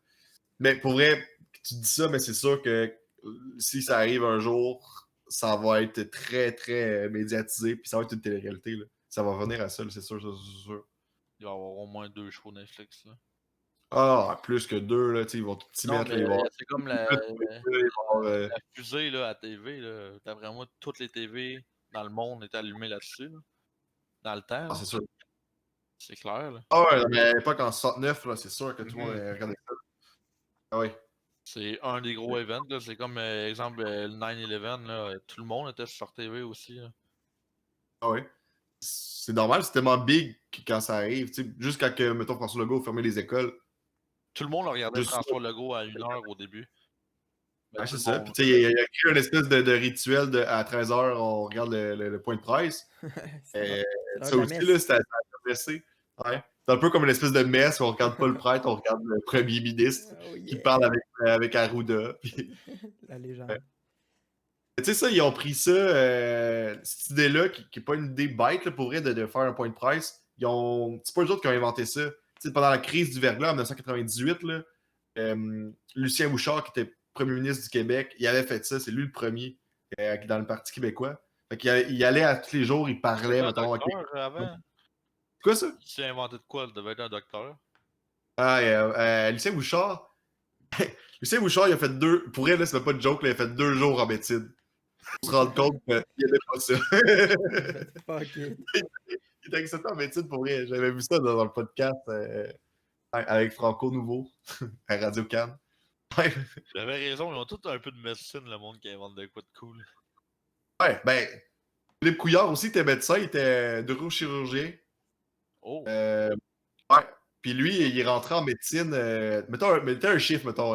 Mais pour vrai, tu dis ça, mais c'est sûr que si ça arrive un jour, ça va être très, très médiatisé, puis ça va être une télé-réalité. Là. Ça va revenir à ça, là, c'est sûr, c'est sûr. Il va y avoir au moins 2 shows Netflix. Là. Ah, plus que deux, là, ils vont tout s'y Non, mettre. mais Là, ils vont c'est comme plus de ils vont avoir, la fusée là, à TV. Là. D'après moi, toutes les TV dans le monde étaient allumées là-dessus. Là. Dans le temps, ah, là. c'est sûr. C'est clair. Là. Ah ouais, mais à l'époque, en 69, là, c'est sûr que tout le monde regardait ça. Ah oui. C'est un des gros events. Là. C'est comme, exemple, le 9/11. Là. Tout le monde était sur TV aussi. Là. Ah oui. C'est normal, c'est tellement big quand ça arrive. Juste quand, mettons, François Legault a fermé les écoles. Tout le monde regardait Juste ça. François Legault à 1h au début. Ben, Ouais, tout c'est le ça. Puis, monde. tu sais, il a créé une espèce de rituel à 13h, on regarde le point de presse. C'est l'heure Ça de la aussi, messe. là, ça a pressé. Ouais. C'est un peu comme une espèce de messe où on regarde pas le prêtre, on regarde le premier ministre Oh qui yeah! parle avec Arruda. Puis, La légende. tu sais, ça, ils ont pris ça, cette idée-là, qui n'est pas une idée bête, là, pour vrai, de faire un point de presse. C'est pas eux autres qui ont inventé ça. Tu sais, pendant la crise du verglas en 1998, là, Lucien Bouchard, qui était premier ministre du Québec, il avait fait ça. C'est lui le premier dans le Parti québécois. Fait qu'il il allait à tous les jours, il Il parlait, était un mettons. docteur avant. C'est quoi ça? Il s'est inventé de quoi? Il devait être un docteur. Ah, Lucien Bouchard. Lucien Bouchard, il a fait deux. Pour elle, là, c'est pas de joke, là, il a fait 2 jours en médecine. Pour se rendre compte qu'il n'aimait pas ça. Fuck it. Il était accepté en médecine pour vrai. J'avais vu ça dans le podcast avec Franco Nouveau à Radio Cannes. J'avais raison, ils ont tous un peu de médecine, le monde qui invente de quoi de cool. Ouais, ben, Philippe Couillard aussi était médecin, il était neurochirurgien. Oh! Ouais. Puis lui, il est rentré en médecine. Mettons un chiffre, mettons.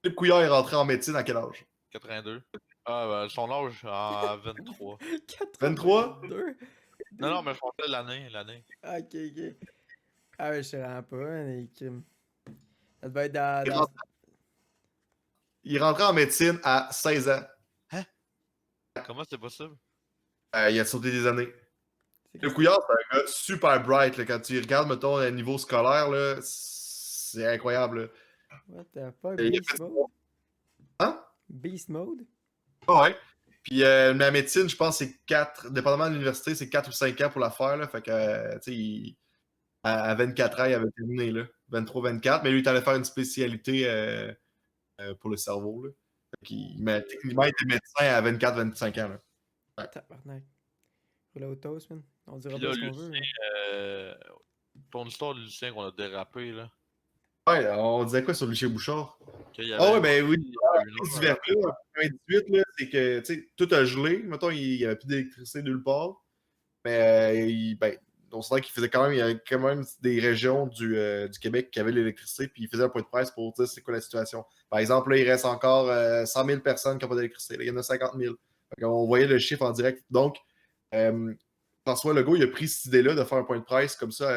Philippe Couillard est rentré en médecine à quel âge? 82. Ah, ben, son âge, à 23. 23? 82? Non, mais je pensais l'année. Ok, ok. Ah ouais, je sais vraiment pas, les crimes. Ça devait être dans... Il est rentré- Il est rentré en médecine à 16 ans. Comment c'est possible? Il a sauté des années. C'est Philippe Couillard, c'est un gars super bright. Là, quand tu regardes, mettons, le niveau scolaire, là, c'est incroyable. Là. What the fuck? Il a Beast fait- mode? Hein? Beast mode? Ah ouais. Puis la médecine, je pense, c'est 4, dépendamment de l'université, c'est 4 ou 5 ans pour la faire. Là, fait que, tu sais, à 24 ans, il avait terminé, là. 23-24, mais lui, il allait faire une spécialité pour le cerveau, là. Mais techniquement, il était médecin à 24-25 ans, là. Ouais. Tabarnak. Roule au toast, man. On dira Puis pas là, ce qu'on veut. Lucien, ton histoire de Lucien qu'on a dérapé, là. Ouais, on disait quoi sur Lucien Bouchard? Qu'il y Ah ouais, avait ben oui. à une Ce heure. verglas, en 98, là, c'est que, tu sais, tout a gelé. Mettons, il n'y avait plus d'électricité nulle part. Mais, ben, on se qu'il faisait quand même, il y avait quand même des régions du Québec qui avaient l'électricité, puis il faisait un point de presse pour dire c'est quoi la situation. Par exemple, là, il reste encore 100 000 personnes qui n'ont pas d'électricité. Là, il y en a 50 000. On voyait le chiffre en direct. Donc, François Legault, il a pris cette idée-là de faire un point de presse comme ça,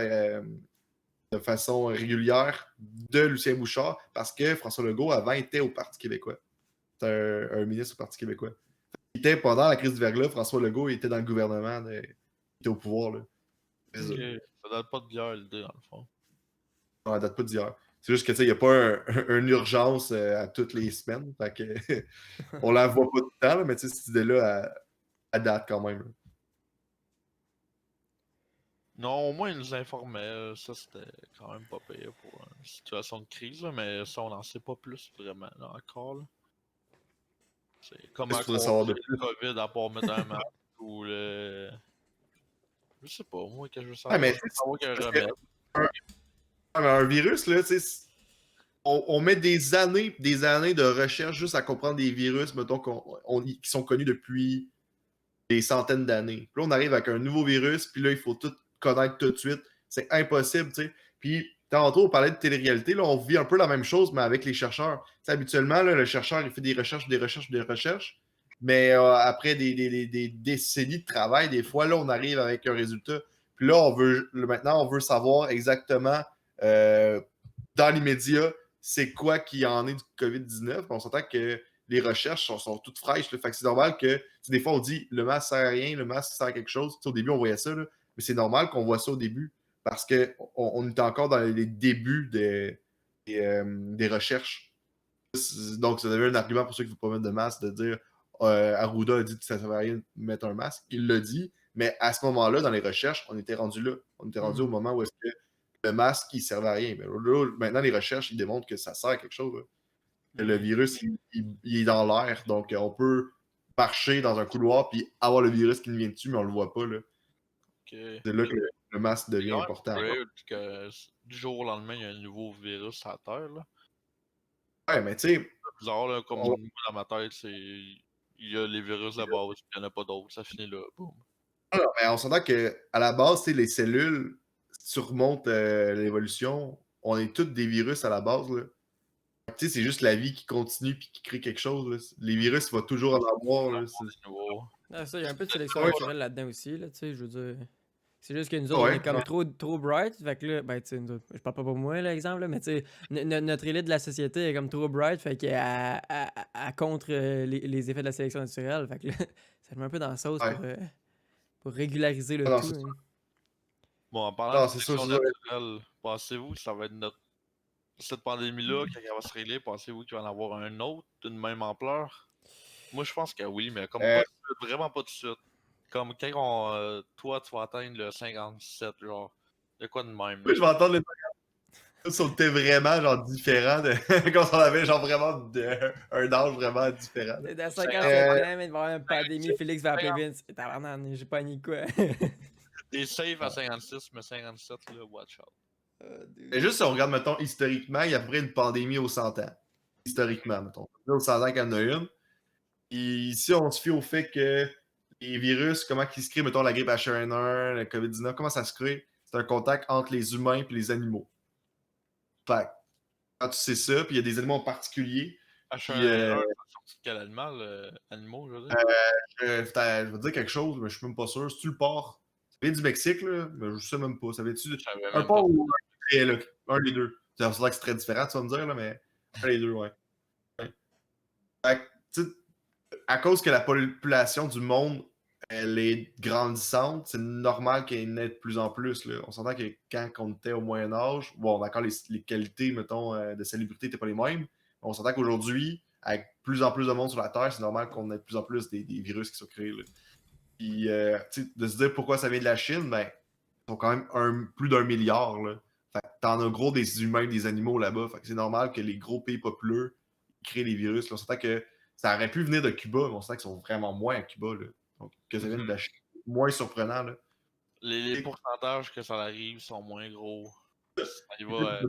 de façon régulière, de Lucien Bouchard, parce que François Legault, avant, était au Parti québécois. C'était un ministre au Parti québécois. Il était, pendant la crise du verglas, François Legault, il était dans le gouvernement, il était au pouvoir. Là. Ok, ça date pas de bière, l'idée, dans le fond. Non, elle date pas d'hier. C'est juste que, tu sais, il n'y a pas une urgence à toutes les semaines. Fait que, on la voit pas tout le temps, là, mais tu sais, cette idée-là, elle date quand même. Là. Non, au moins, il nous informait. Ça, c'était quand même pas payé pour une situation de crise, là, mais ça, on n'en sait pas plus vraiment, là, encore. Là. C'est comment Qu'est-ce que tu voudrais savoir de contrer plus? le COVID à part mettre un masque ou le. Je sais pas, moi, que je veux Ouais, savoir. mais Je veux savoir qu'il y a un parce que remède. un virus, là, tu sais, on met des années de recherche juste à comprendre des virus, mettons, qui sont connus depuis des centaines d'années. Puis là, on arrive avec un nouveau virus, puis là, il faut tout connaître tout de suite. C'est impossible, tu sais. Puis, tantôt, on parlait de télé-réalité, là, on vit un peu la même chose, mais avec les chercheurs. T'sais, habituellement, là, le chercheur, il fait des recherches, mais après des décennies de travail, des fois, là, on arrive avec un résultat. Puis là, maintenant, on veut savoir exactement, dans l'immédiat, c'est quoi qui en est du COVID-19. On s'entend que les recherches sont toutes fraîches. Là. Fait que c'est normal que, des fois, on dit le masque sert à rien, le masque sert à quelque chose. T'sais, au début, on voyait ça, là, mais c'est normal qu'on voit ça au début parce qu'on est encore dans les débuts des recherches. Donc, ça devient un argument pour ceux qui ne veulent pas mettre de masque de dire Arruda a dit que ça ne servait à rien de mettre un masque. Il l'a dit, mais à ce moment-là, dans les recherches, on était rendu là. On était rendu au moment où est-ce que le masque, il servait à rien. Mais là, maintenant, les recherches, ils démontrent que ça sert à quelque chose. Là. Que le virus, il est dans l'air. Donc, on peut marcher dans un couloir puis avoir le virus qui nous vient dessus, mais on le voit pas. Là. Ok. C'est là que le masque devient quand même important. weird que du jour au lendemain, il y a un nouveau virus à la Terre. Là. Ouais, mais tu sais, C'est bizarre, là, comme on- moi, dans ma tête, c'est. Il y a les virus de base, puis il n'y en a pas d'autres. Ça finit là. Boum. alors, mais on s'entend qu'à la base, tu sais, les cellules surmontent l'évolution. On est tous des virus à la base. Là. Tu sais, c'est juste la vie qui continue puis qui crée quelque chose. Là. Les virus, il va toujours en avoir. Là. C'est nouveau. Ah, ça, il y a un peu de sélection Ouais. naturelle là-dedans aussi, là, tu sais, je veux dire. C'est juste que nous autres, on Ouais, est comme ouais. trop bright, fait que là, ben, tu sais, nous autres, je parle pas pour moi, l'exemple, là, mais tu sais, notre élite de la société est comme trop bright, fait qu'elle elle contre les effets de la sélection naturelle, fait que là, ça met un peu dans la sauce Ouais. pour régulariser le Non, tout. c'est ça. Hein. Bon, en parlant Non, de c'est sélection ça. naturelle, pensez-vous que ça va être notre. Cette pandémie-là, quand elle va se régler, pensez-vous qu'il va en avoir un autre d'une même ampleur? Moi, je pense que oui, mais comme pas Euh, tout de suite, vraiment pas tout de suite. Comme quand toi, tu vas atteindre le 57, genre. Il y a quoi de même? je vais entendre les trucs sont vraiment genre différents de quand on avait genre vraiment un âge vraiment différent. Là. Dans 57 50, ans, mais il va y avoir une pandémie, Félix va appeler 50. Vince. Tabarnak, j'ai pas ni quoi. T'es safe à 56, mais 57, là, watch out. Mais juste si on regarde, mettons, historiquement, il y a à peu près une pandémie aux 100 ans. Historiquement, mettons. Là, aux 100 ans qu'il y en a une. Et ici, on se fie au fait que les virus, comment ils se créent, mettons, la grippe H1N1, la COVID-19, comment ça se crée? C'est un contact entre les humains et les animaux. Fait que, quand tu sais ça, puis il y a des animaux en particulier, puis H1N1, c'est sorti de quel animal, animaux, je veux dire? je vais te dire quelque chose, mais je suis même pas sûr. Si tu le porc, ça vient du Mexique, là, mais je sais même pas. Ça vient-tu Je savais un même pas. porc ou un trait, là? Un des deux. C'est vrai que c'est très différent, tu vas me dire, là, mais un des deux, ouais. Fait que, tu sais, à cause que la population du monde, elle est grandissante, c'est normal qu'il y en ait de plus en plus. Là. On s'entend que quand on était au Moyen Âge, bon, d'accord, les qualités, mettons, de célébrité n'étaient pas les mêmes. On s'entend qu'aujourd'hui, avec plus en plus de monde sur la Terre, c'est normal qu'on ait de plus en plus des virus qui sont créés. Là. Puis, tu sais, de se dire pourquoi ça vient de la Chine, ben, ils sont quand même plus d'1 milliard. Là. Fait que t'en as gros des humains, des animaux là-bas. Fait que c'est normal que les gros pays populaires créent les virus. Là. On s'entend que ça aurait pu venir de Cuba, mais on sent qu'ils sont vraiment moins à Cuba. Là. Donc, que ça vienne de la Chine, moins surprenant. Là. Les pourcentages que ça arrive sont moins gros. Ça y va.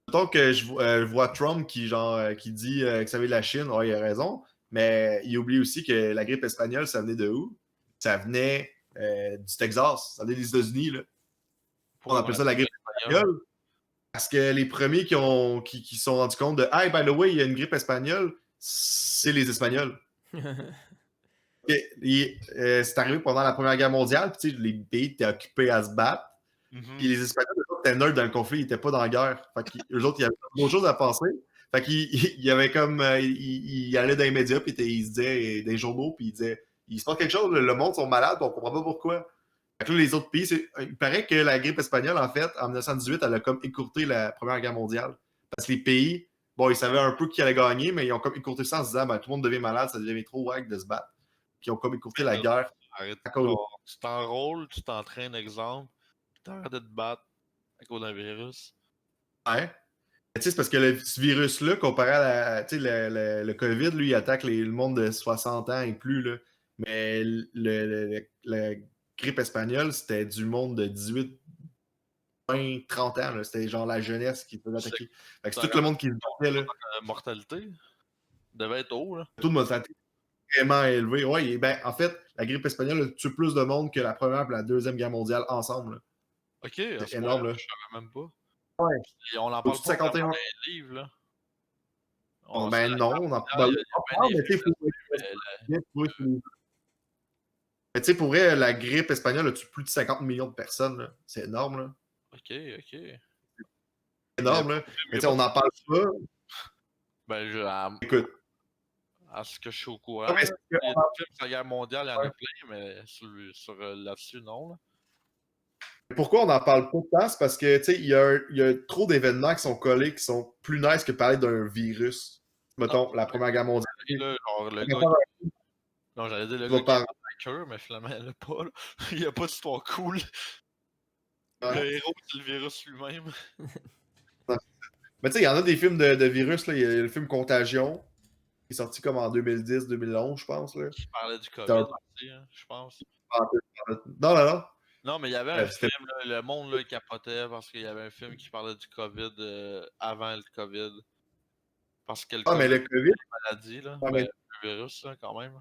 Mettons que je vois Trump qui, genre, qui dit que ça vient de la Chine, ouais, il a raison, mais il oublie aussi que la grippe espagnole, ça venait de où? Ça venait du Texas, ça venait des États-Unis. Là. On appelle ça la grippe espagnole. Parce que les premiers qui sont rendus compte de Hey, by the way, il y a une grippe espagnole, c'est les Espagnols. C'est arrivé pendant la Première Guerre mondiale, puis les pays étaient occupés à se battre. Puis les Espagnols, eux autres, étaient neutres dans le conflit, ils n'étaient pas dans la guerre. Fait qu'eux autres, il y avait d'autres choses à penser. Fait qu'il y avait comme. Il allait dans les médias, puis il se disait, dans les journaux, puis il disait il se passe quelque chose, le monde sont malades, puis on comprend pas pourquoi. Fait que là, les autres pays, il paraît que la grippe espagnole, en fait, en 1918, elle a comme écourté la Première Guerre mondiale. Parce que les pays, bon, ils savaient un peu qui allait gagner, mais ils ont comme écourté ça en se disant, ben, tout le monde devient malade, ça devient trop wack de se battre. Puis ils ont comme écourté la guerre. Arrête. À cause Tu t'enrôles, tu t'entraînes, exemple, puis t'arrêtes de te battre à cause d'un virus. Ouais. Tu sais, c'est parce que ce virus-là, comparé à le COVID, lui, il attaque le monde de 60 ans et plus. Là. Mais la grippe espagnole, c'était du monde de 18, 20, 30 ans. Là. C'était genre la jeunesse qui peut attaquer. Fait que c'est tout le monde qui se battait. Là. La mortalité devait être haut, là. Le taux de mortalité vraiment élevé. Ouais, ben, en fait, la grippe espagnole a tué plus de monde que la Première et la Deuxième Guerre mondiale ensemble. Là. Ok, C'est énorme. Là. Je savais même pas. Ouais. Et on en parle pas 51. dans les livres, là. Ben non, on en parle. Mais tu sais, pour vrai, la grippe espagnole a tué plus de 50 millions de personnes. Là. C'est énorme. Là. Ok. C'est énorme. Là. Mais tu sais, on n'en parle pas. Ben, Écoute. à ce que je suis au courant, Ouais, il y a des films sur la guerre mondiale, il y en a plein, mais sur là-dessus, non. Là. Pourquoi on n'en parle pas tant? C'est parce que il y a trop d'événements qui sont collés qui sont plus nice que parler d'un virus. Mettons, la Première Guerre mondiale. là, genre, le Tu vas gars, faire un- non, j'allais dire le tu vas gars qui est parler. hacker, mais finalement, il a pas, là. Il y a pas d'histoire cool. Ouais. Le héros, c'est le virus lui-même. Mais tu sais, il y en a des films de virus, là. Il y a le film Contagion, qui est sorti comme en 2010-2011, je pense, là. Qui parlait du C'était un COVID aussi, hein, je pense. peu... Non, non, non. Non, mais il y avait un C'était film, là, le monde, là, il capotait parce qu'il y avait un film qui parlait du COVID avant le COVID. Parce que le pas, mais COVID, le COVID, c'est une maladie, là. ouais, Ben, le virus, là, quand même.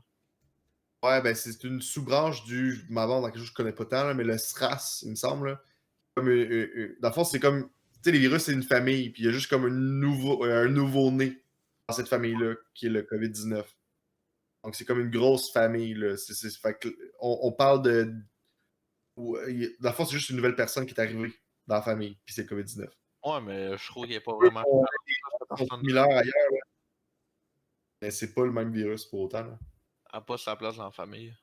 ouais, ben c'est une sous-branche du. Ma dans quelque chose que je connais pas tant, là, mais le SRAS, il me semble. Là. Comme, dans le fond, c'est comme. Tu sais, les virus, c'est une famille, puis il y a juste comme un nouveau-né dans cette famille-là, qui est le COVID-19. Donc, c'est comme une grosse famille, là. Fait que on parle de. Dans le fond, c'est juste une nouvelle personne qui est arrivée dans la famille, puis c'est le COVID-19. Ouais, mais je trouve qu'il n'est pas Eux vraiment sont cette personne similaires ailleurs, là, mais c'est pas le même virus pour autant. Là. n'a pas sa place dans la famille.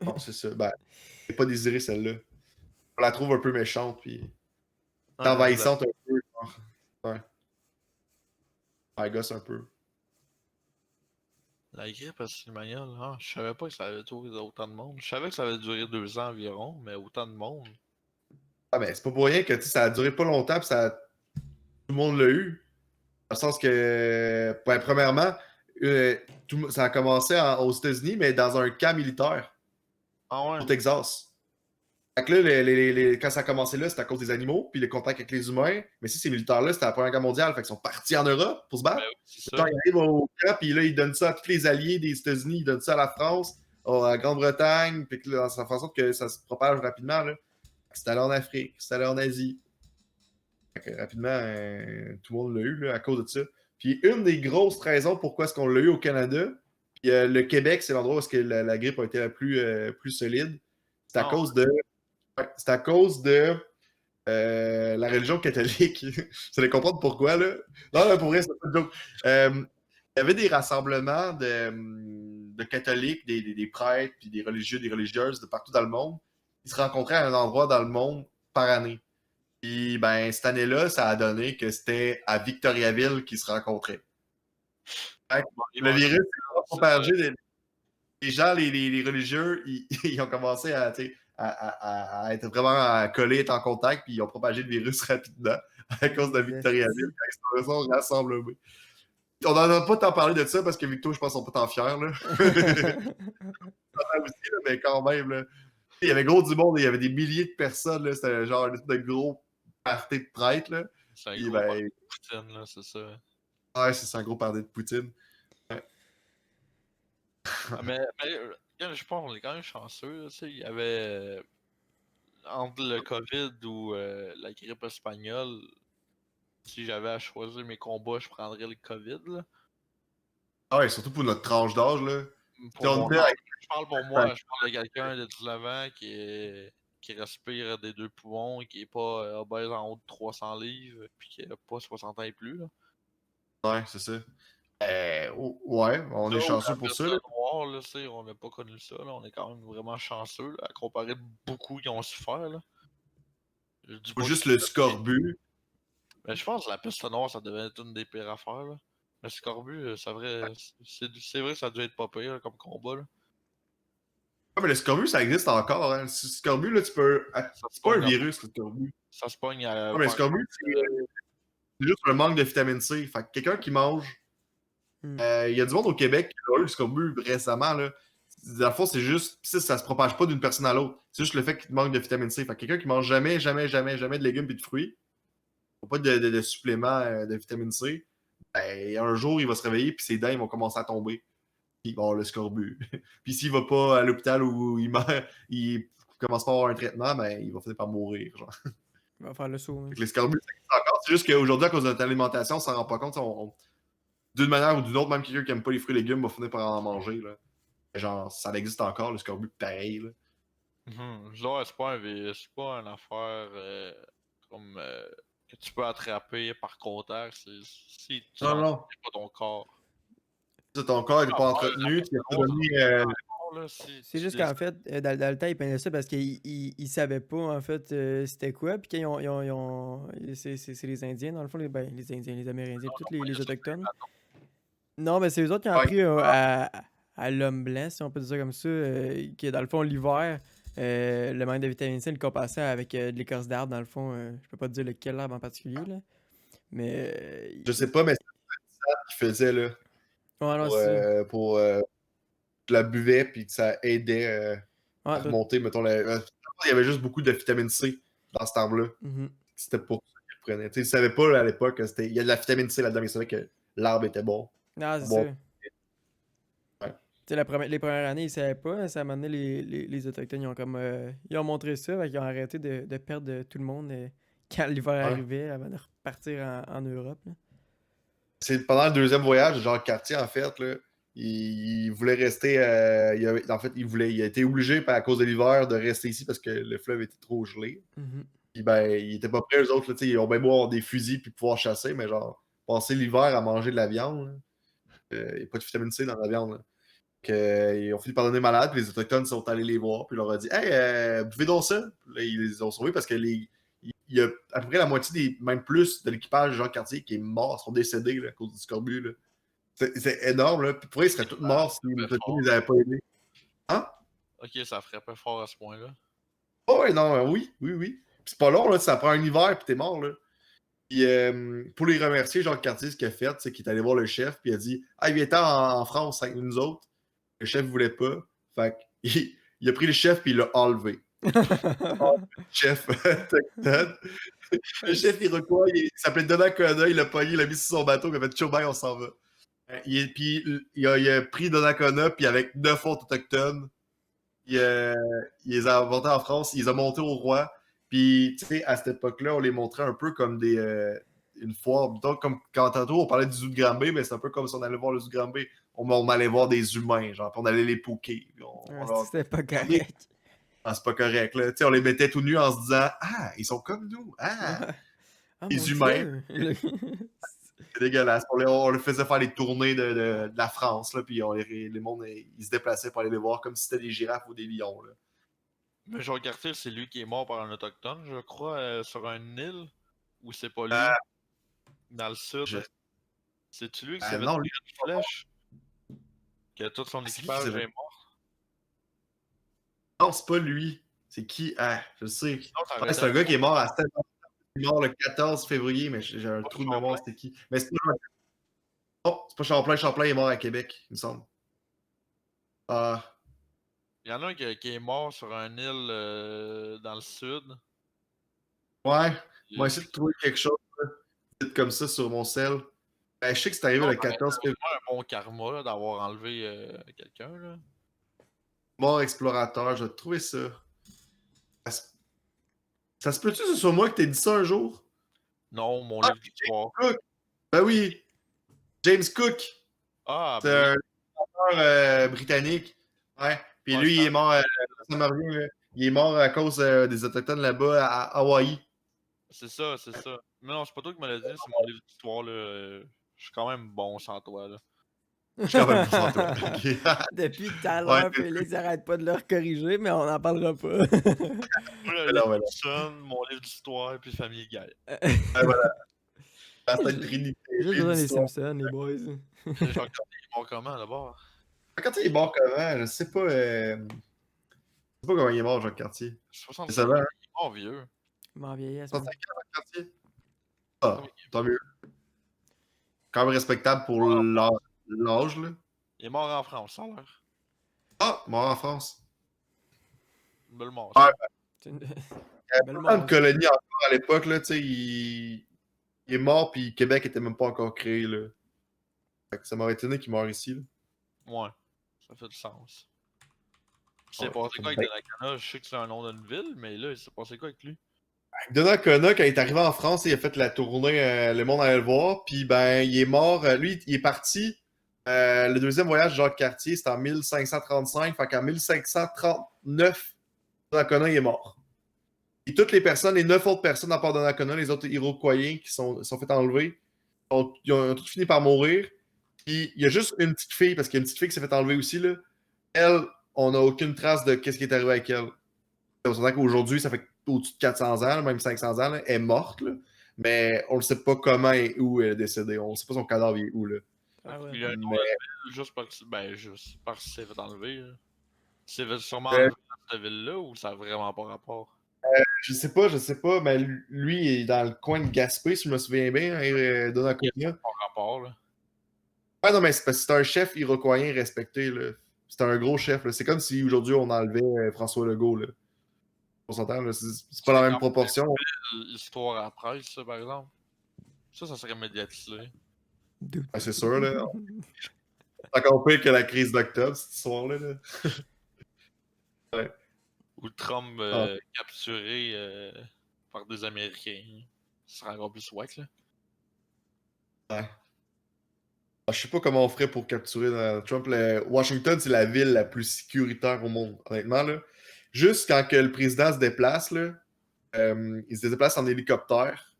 Non, c'est ça. Ben, c'est pas désiré celle-là. On la trouve un peu méchante, puis Ouais, envahissante un peu. Genre. Ouais. Elle gosse un peu. la grippe espagnole, hein, je savais pas que ça avait tué autant de monde. Je savais que ça avait duré 2 ans environ, mais autant de monde. Ah ben, c'est pas pour rien que tu sais, ça a duré pas longtemps, puis ça, tout le monde l'a eu. Dans le sens que, ben, premièrement, ça a commencé aux États-Unis, mais dans un camp militaire Ah ouais? au Texas. Fait que là, quand ça a commencé là, c'était à cause des animaux, puis le contact avec les humains. Mais si ces militaires-là, c'était la Première Guerre mondiale, fait qu'ils sont partis en Europe pour se Ben battre. oui, c'est Genre, ça. ils arrivent au camp, puis là, ils donnent ça à tous les alliés des États-Unis, ils donnent ça à la France, à la Grande-Bretagne, puis que là, ça fait en sorte que ça se propage rapidement. Là. C'est allé en Afrique, c'est allé en Asie. Fait que, rapidement, tout le monde l'a eu là, à cause de ça. Puis une des grosses raisons pourquoi est-ce qu'on l'a eu au Canada, puis le Québec, c'est l'endroit où est-ce que la grippe a été la plus solide. C'est à Ah cause de ouais, c'est à cause de la religion catholique. Vous allez comprendre pourquoi, là. Non, là, pour vrai, c'est pas une joke. Il y avait des rassemblements de catholiques, des prêtres, puis des religieux, des religieuses de partout dans le monde. Ils se rencontraient à un endroit dans le monde par année. Puis, ben, cette année-là, ça a donné que c'était à Victoriaville qu'ils se rencontraient. Fait que bon, le virus s'est c'est ça. propagé. Les gens, les religieux, ils ont commencé à, tu sais, à être vraiment collés, être en contact, puis ils ont propagé le virus rapidement à cause de Victoriaville quand ils se sont rassemblés. On n'en a pas tant parlé de ça parce que Victo, je pense, sont pas tant fiers. Là. Aussi, là, mais quand même, là. Il y avait gros du monde, il y avait des milliers de personnes. Là. C'était genre un de gros party de prêtres. Là. C'est un Puis, gros ben, party de Poutine, là, c'est ça. ouais, c'est un gros party de Poutine. Ouais. Ah, je pense qu'on est quand même chanceux. Tu sais, il y avait entre le COVID ou la grippe espagnole, si j'avais à choisir mes combats, je prendrais le COVID. Là. Ah ouais, surtout pour notre tranche d'âge. Là. Pour On mon était âge, avec- je parle pour moi, je parle de quelqu'un de 19 ans qui respire des 2 poumons, qui est pas obèse en haut de 300 livres, puis qui a pas 60 ans et plus. Là. Ouais, c'est ça. Ouais, on Ça, est ou chanceux la pour peste ça. Là. noire, là, tu sais, on n'a pas connu ça. Là. On est quand même vraiment chanceux là, à comparer de beaucoup qui ont souffert. Là. Je dis Ou pas juste que le scorbut. mais je pense que la peste noire, ça devait être une des pires affaires. Là. Le scorbut, c'est vrai que ça devait être pas pire là, comme combat. Là. Ouais, mais le scorbut, ça existe encore. Hein. Le scorbut, là, tu peux. Ça se C'est pas un pogne, virus, le scorbut. ça se pogne à Ouais, mais le scorbut, c'est juste un manque de vitamine C. Fait que quelqu'un qui mange. Il y a du monde au Québec qui a eu le scorbut récemment. Là. Dans le fond, c'est juste. Ça se propage pas d'une personne à l'autre. C'est juste le fait qu'il manque de vitamine C. Fait que quelqu'un qui mange jamais, jamais, jamais, jamais de légumes et de fruits, pas de suppléments de vitamine C, ben, un jour, il va se réveiller puis ses dents ils vont commencer à tomber. Puis il va avoir le scorbut. Puis s'il va pas à l'hôpital où il meurt, il commence pas à avoir un traitement, ben, il va finir par mourir. Genre. On va faire le saut. Fait que les scorbuts, ça existe encore. C'est juste qu'aujourd'hui, à cause de notre alimentation, on s'en rend pas compte. D'une manière ou d'une autre, même quelqu'un qui aime pas les fruits et légumes va finir par en manger. Là. Genre, ça existe encore, le scorbut, pareil. Là. Là, c'est pas une affaire comme que tu peux attraper par contact. Si tu Non, non. n'entretiens pas ton corps. Ton corps n'est pas Ah, entretenu, tu la as donné. là, si C'est tu juste qu'en fait, dans le temps, ils prenaient ça parce qu'ils savaient pas, en fait, c'était quoi. Puis quand c'est les Indiens, dans le fond, les Indiens, les Amérindiens, tous les Autochtones. Non, mais c'est eux autres qui ont Ouais. appris à l'homme blanc, si on peut dire ça comme ça, que dans le fond, l'hiver, le manque de vitamine C, il le compensait avec de l'écorce d'arbre, dans le fond. Je peux pas te dire lequel arbre en particulier, là. Mais. Je sais pas, mais c'est ça qu'il faisait là, Ouais, non, c'est ça. pour je la buvais, puis que ça aidait Ouais, à toi. remonter, mettons, il y avait juste beaucoup de vitamine C dans cet arbre-là. Mhm. C'était pour ça qu'il le prenait. Tu sais, ils savaient pas là, à l'époque que il y a de la vitamine C là-dedans, mais ils savaient que l'arbre était bon. Ah, c'est Bon, ça. ouais. Tu sais, les premières années, ils savaient pas. Ça m'a donné les Autochtones, ils ont comme. Ils ont montré ça, fait qu'ils ont arrêté de perdre tout le monde quand l'hiver Ouais. arrivait avant de repartir en Europe, là. C'est pendant le deuxième voyage de Jacques Cartier, en fait, là, il voulait rester. En fait, il a été obligé, à cause de l'hiver, de rester ici parce que le fleuve était trop gelé. Mhm. Puis ben, ils étaient pas prêts, eux autres. Là, ils ont bien beau avoir des fusils puis pouvoir chasser, mais genre, passer l'hiver à manger de la viande, là, il n'y a pas de vitamine C dans la viande. Là. Ils ont fini par donner malade, puis les Autochtones sont allés les voir, puis ils leur ont dit Hey, buvez donc ça. Puis là, ils les ont sauvés parce que il y a à peu près la moitié, même plus, de l'équipage de Jean Cartier qui est mort, sont décédés là, à cause du scorbut. Là. C'est énorme, là. Puis pour eux, ils seraient tous morts si les Autochtones ne les avaient pas aidés. Hein? Ok, ça ferait pas fort à ce point-là. Oh, ouais, non, oui, oui, oui. Puis c'est pas long, là, ça prend un hiver, puis t'es mort, là. Puis pour les remercier, Jean Cartier, ce qu'il a fait, c'est qu'il est allé voir le chef, puis il a dit Ah, il viens en France avec nous autres. Le chef voulait pas. Fait il a pris le chef, puis il l'a enlevé. Le chef autochtone. Le chef iroquois, il s'appelait Donnacona, il l'a pogné, il l'a mis sur son bateau, il a fait Choubain, on s'en va. Puis il a pris Donnacona, puis avec 9 autres autochtones, il les a inventés en France, il les a montés au roi. Puis, tu sais, à cette époque-là, on les montrait un peu comme une foire. Donc, comme quand tantôt on parlait du zoo de Granby, mais c'est un peu comme si on allait voir le zoo de Granby. On allait voir des humains, genre, puis on allait les poker. Ah, c'était pas correct. Ah, c'est pas correct, là. Tu sais, on les mettait tout nus en se disant Ah, ils sont comme nous. Ah, Ah, mon les humains. Dieu! C'est dégueulasse. On leur faisait faire les tournées de la France, là, puis les mondes, ils se déplaçaient pour aller les voir comme si c'était des girafes ou des lions, là. Mais Jean Cartier, c'est lui qui est mort par un autochtone, je crois, sur une île. Ou c'est pas lui? Euh, Dans le sud. je- C'est-tu lui qui s'est fait non, lui, tirer une flèche? Que tout son c'est lui qui équipage s'est est fait- mort? Non, c'est pas lui. C'est qui? Ah, je sais. Sinon, ça aurait Ouais, été c'est un un gars qui est bon mort à Stan- il est mort le 14 février, mais j'ai un pas trou de mémoire, Champlain. c'était qui? Mais c'est pas... Non, c'est pas Champlain. Champlain est mort à Québec, il me semble. Ah, Il y en a un qui est mort sur une île dans le sud. ouais. Moi, Il- essayer de trouver quelque chose là, vite comme ça sur mon sel. Ben, je sais que c'est arrivé Sinon, le ça aurait été 14 février. vraiment un bon karma là, d'avoir enlevé quelqu'un. Là. Mort explorateur, je vais te trouver ça. Ça se, ça se peut-tu que ce soit moi qui t'ai dit ça un jour? Non, mon Ah, livre d'histoire. Cook! Ben oui, James Cook. Ah, C'est ben oui. un auteur britannique. Ouais. Puis Ouais, lui, il est c'est mort, ça me revient, là. Il est mort à cause des Autochtones là-bas à Hawaï. c'est ça, c'est ça. Mais non, c'est pas toi qui me l'as dit, c'est mon livre d'histoire. Là. Je suis quand même bon sans toi. Là. Je suis quand même plus en toi. Ok. Depuis tout à Ouais, l'heure, Félix arrête pas de le corriger, mais on n'en parlera pas. Moi, le non, livre voilà. Gibson, mon livre d'histoire, puis Famille Guy. Ouais, voilà. C'est une trinité. Juste Livre besoin des d'histoire. Simpsons, les boys. Jean Cartier est mort comment d'abord? Quand il est mort comment? Je sais pas. Je sais pas comment il est mort, Jacques Cartier. C'est 65 ça ans, va, il hein? est mort vieux. M'en vieillesse, 65 man. ans, Jacques Cartier? Ah, tant mieux. Quand même respectable pour l'âge, là. Il est mort en France, ça a l'air. Ah, mort en France. Une belle mort. Ouais. C'est une Il y avait belle pas de mort. colonie encore à l'époque, là, tu sais, il est mort, puis Québec était même pas encore créé, là. Fait que ça m'aurait étonné qu'il meure ici, là. Ouais, ça fait du sens. Il s'est Ouais, passé ça quoi me avec Donnacona? Je sais que c'est un nom d'une ville, mais là, il s'est passé quoi avec lui? Donnacona, quand il est arrivé en France, il a fait la tournée, le monde allait le voir, puis ben, il est mort, lui, il est parti, le deuxième voyage de Jacques Cartier, c'était en 1535, fait qu'en 1539, Donnacona, il est mort. Et toutes les personnes, les 9 autres personnes à part Donnacona, les autres Iroquois qui sont fait enlever, ils ont tous fini par mourir. Puis il y a juste une petite fille, parce qu'il y a une petite fille qui s'est fait enlever aussi, là. Elle, on n'a aucune trace de qu'est-ce qui est arrivé avec elle. On s'entend qu'aujourd'hui, ça fait au-dessus de 400 ans, même 500 ans, là, elle est morte, là. Mais on ne sait pas comment et où elle est décédée. On ne sait pas son cadavre est où, là. Ah ouais. Il y a un nom Mais de ville juste parce qu'il s'est fait enlever. Là. Il s'est fait sûrement euh, enlever dans cette ville-là ou ça a vraiment pas rapport? je sais pas, mais lui, il est dans le coin de Gaspé, si je me souviens bien, Donnacona. Pas rapport, là. Ouais, non, mais c'est parce que c'est un chef iroquoien respecté, là. C'est un gros chef, là. C'est comme si aujourd'hui on enlevait François Legault, là. On s'entend, là. C'est pas la C'est même quand proportion. même l'histoire à la presse, ça, par exemple. Ça serait médiatisé. Dude. Ouais, c'est sûr, là. C'est encore pire que la crise d'octobre, cette histoire-là, là. Ouais. Ou Trump Ah, capturé par des Américains. Ça serait encore plus wack, là. ouais. Ah, je sais pas comment on ferait pour capturer Donald Trump. Washington, c'est la ville la plus sécuritaire au monde, honnêtement, là. Juste quand que le président se déplace, là, il se déplace en hélicoptère.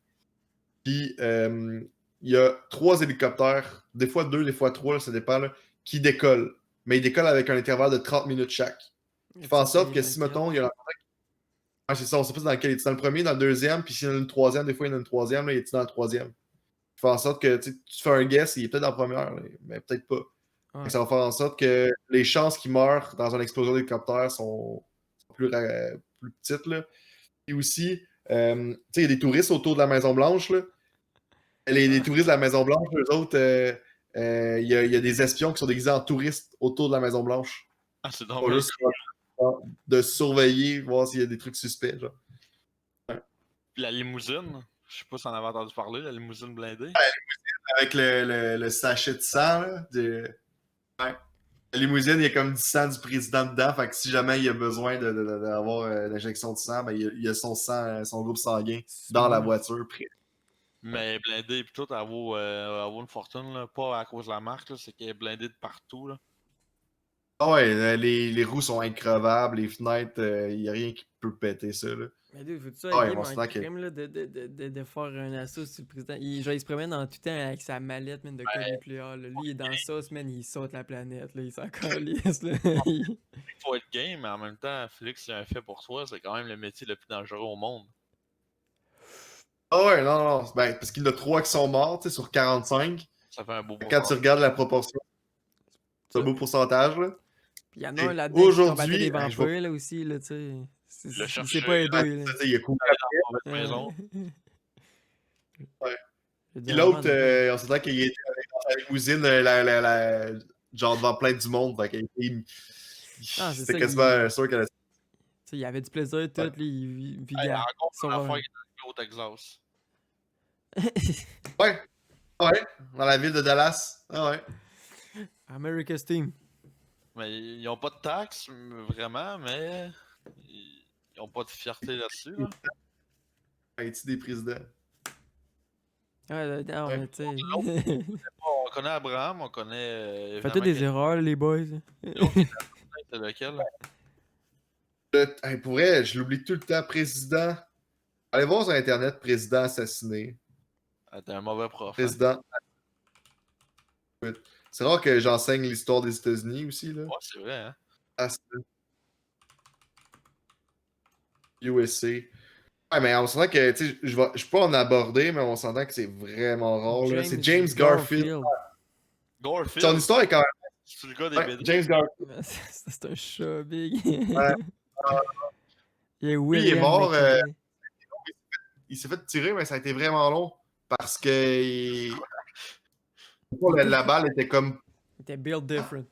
Puis il y a 3 hélicoptères, des fois 2, des fois 3, là, ça dépend, là, qui décollent. Mais ils décollent avec un intervalle de 30 minutes chaque. Qui fait en sorte que si, mettons, il y a ouais, c'est ça, on sait pas dans lequel il est dans le premier, dans le deuxième, puis s'il y en a une troisième, des fois il y en a une troisième, là, il est dans le troisième. Qui fait en sorte que tu fais un guess, il est peut-être dans la première, là, mais peut-être pas. Ouais. Ça va faire en sorte que les chances qu'il meure dans une explosion d'hélicoptère sont plus petites. Là. Et aussi, il y a des touristes autour de la Maison-Blanche. Là. Les touristes de la Maison-Blanche, eux autres, il y a des espions qui sont déguisés en touristes autour de la Maison-Blanche. Ah, c'est Pas dommage. juste de surveiller, voir s'il y a des trucs suspects. Genre. Puis la limousine, je sais pas si on avait entendu parler, la limousine blindée. Avec le sachet de sang, là, ouais. La limousine, il y a comme du sang du président dedans. Fait que si jamais il a besoin d'avoir l'injection de sang, ben, il y a son sang, son groupe sanguin dans la voiture prêt. Mais blindée pis tout, elle vaut une fortune, là. Pas à cause de la marque, là, c'est qu'elle est blindée de partout, là. Ah ouais, les roues sont increvables, les fenêtres, il n'y a rien qui peut péter ça. Là. Mais dude, faut-tu ça Ah ouais, game bon, en c'est que... crime là, de faire un assaut sur le président? Il se promène dans tout le temps avec sa mallette man, de code nucléaire. Là. Lui, il est dans ça, man, il saute la planète. Là. Il s'en calisse. Là. Il faut être game, mais en même temps, Félix, c'est un fait pour toi, c'est quand même le métier le plus dangereux au monde. Ah ouais, non, non, ben, parce qu'il y en a 3 qui sont morts, tu sais, sur 45. Ça fait un beau Quand tu pourcentage. regardes la proportion, c'est un beau pourcentage. Là. Puis il y en a Et un là-dedans qui combattait des aujourd'hui, vampires là, aussi. Là, tu sais. Il l'a Il cherché, s'est pas il aidé. Là. il a couru allé dans la Ouais. maison. Ouais. Je veux Puis dire, l'autre, vraiment, on s'entend qu'il était dans la limousine, genre devant plein du monde. Fait Ah, c'est c'était ça, quasiment sûr qu'elle tu sais, il avait du plaisir tout. Ouais. Là, il Hey, vivait encore son une affaire qui est au Texas. Ouais, ouais, dans la ville de Dallas. Ah ouais. America's Team. Mais ils ont pas de taxes, vraiment, mais ils ont pas de fierté là-dessus, là. Haïti des présidents. Ouais, non, Ouais. mais tu sais. On connaît Abraham, on connaît. Faites des erreurs, les boys. C'est lequel? Hey, pour vrai, je l'oublie tout le temps. Président. Allez voir sur Internet, président assassiné. Ah, t'es un mauvais prof. Hein? Président. C'est rare que j'enseigne l'histoire des États-Unis aussi. Là. Ouais, c'est vrai, hein? Assassiné. USA. Ouais, mais on s'entend que, tu sais, je vais pas en aborder, mais on s'entend que c'est vraiment rare. Là. C'est James Garfield. Garfield? Son histoire est quand même. C'est le gars des Ouais, BD. James Garfield. C'est un chat, big. Ouais. Il est Lui, il est William mort. McKinley. Il s'est fait tirer, mais ça a été vraiment long. Parce que la balle était comme. Il était built different.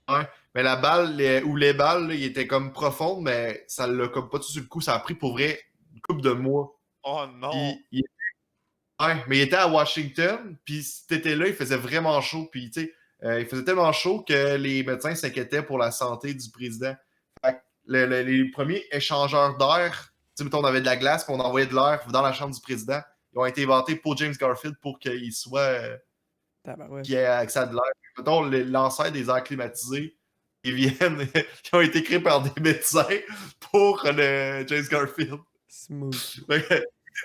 Ouais. Mais la balle, ou les balles, là, il était comme profonde, mais ça l'a comme pas tout sur le coup. Ça a pris pour vrai une couple de mois. Oh non! Ouais, mais il était à Washington, puis cet été-là, il faisait vraiment chaud. Puis, tu sais, il faisait tellement chaud que les médecins s'inquiétaient pour la santé du président. Fait que les premiers échangeurs d'air, tu sais, mettons, on avait de la glace, puis on envoyait de l'air dans la chambre du président. Ils ont été inventés pour James Garfield pour qu'il soit. Qu'il ait accès à de l'air. Mettons, l'ancêtre des airs climatisés, ils viennent, qui ont été créés par des médecins pour le James Garfield. Smooth.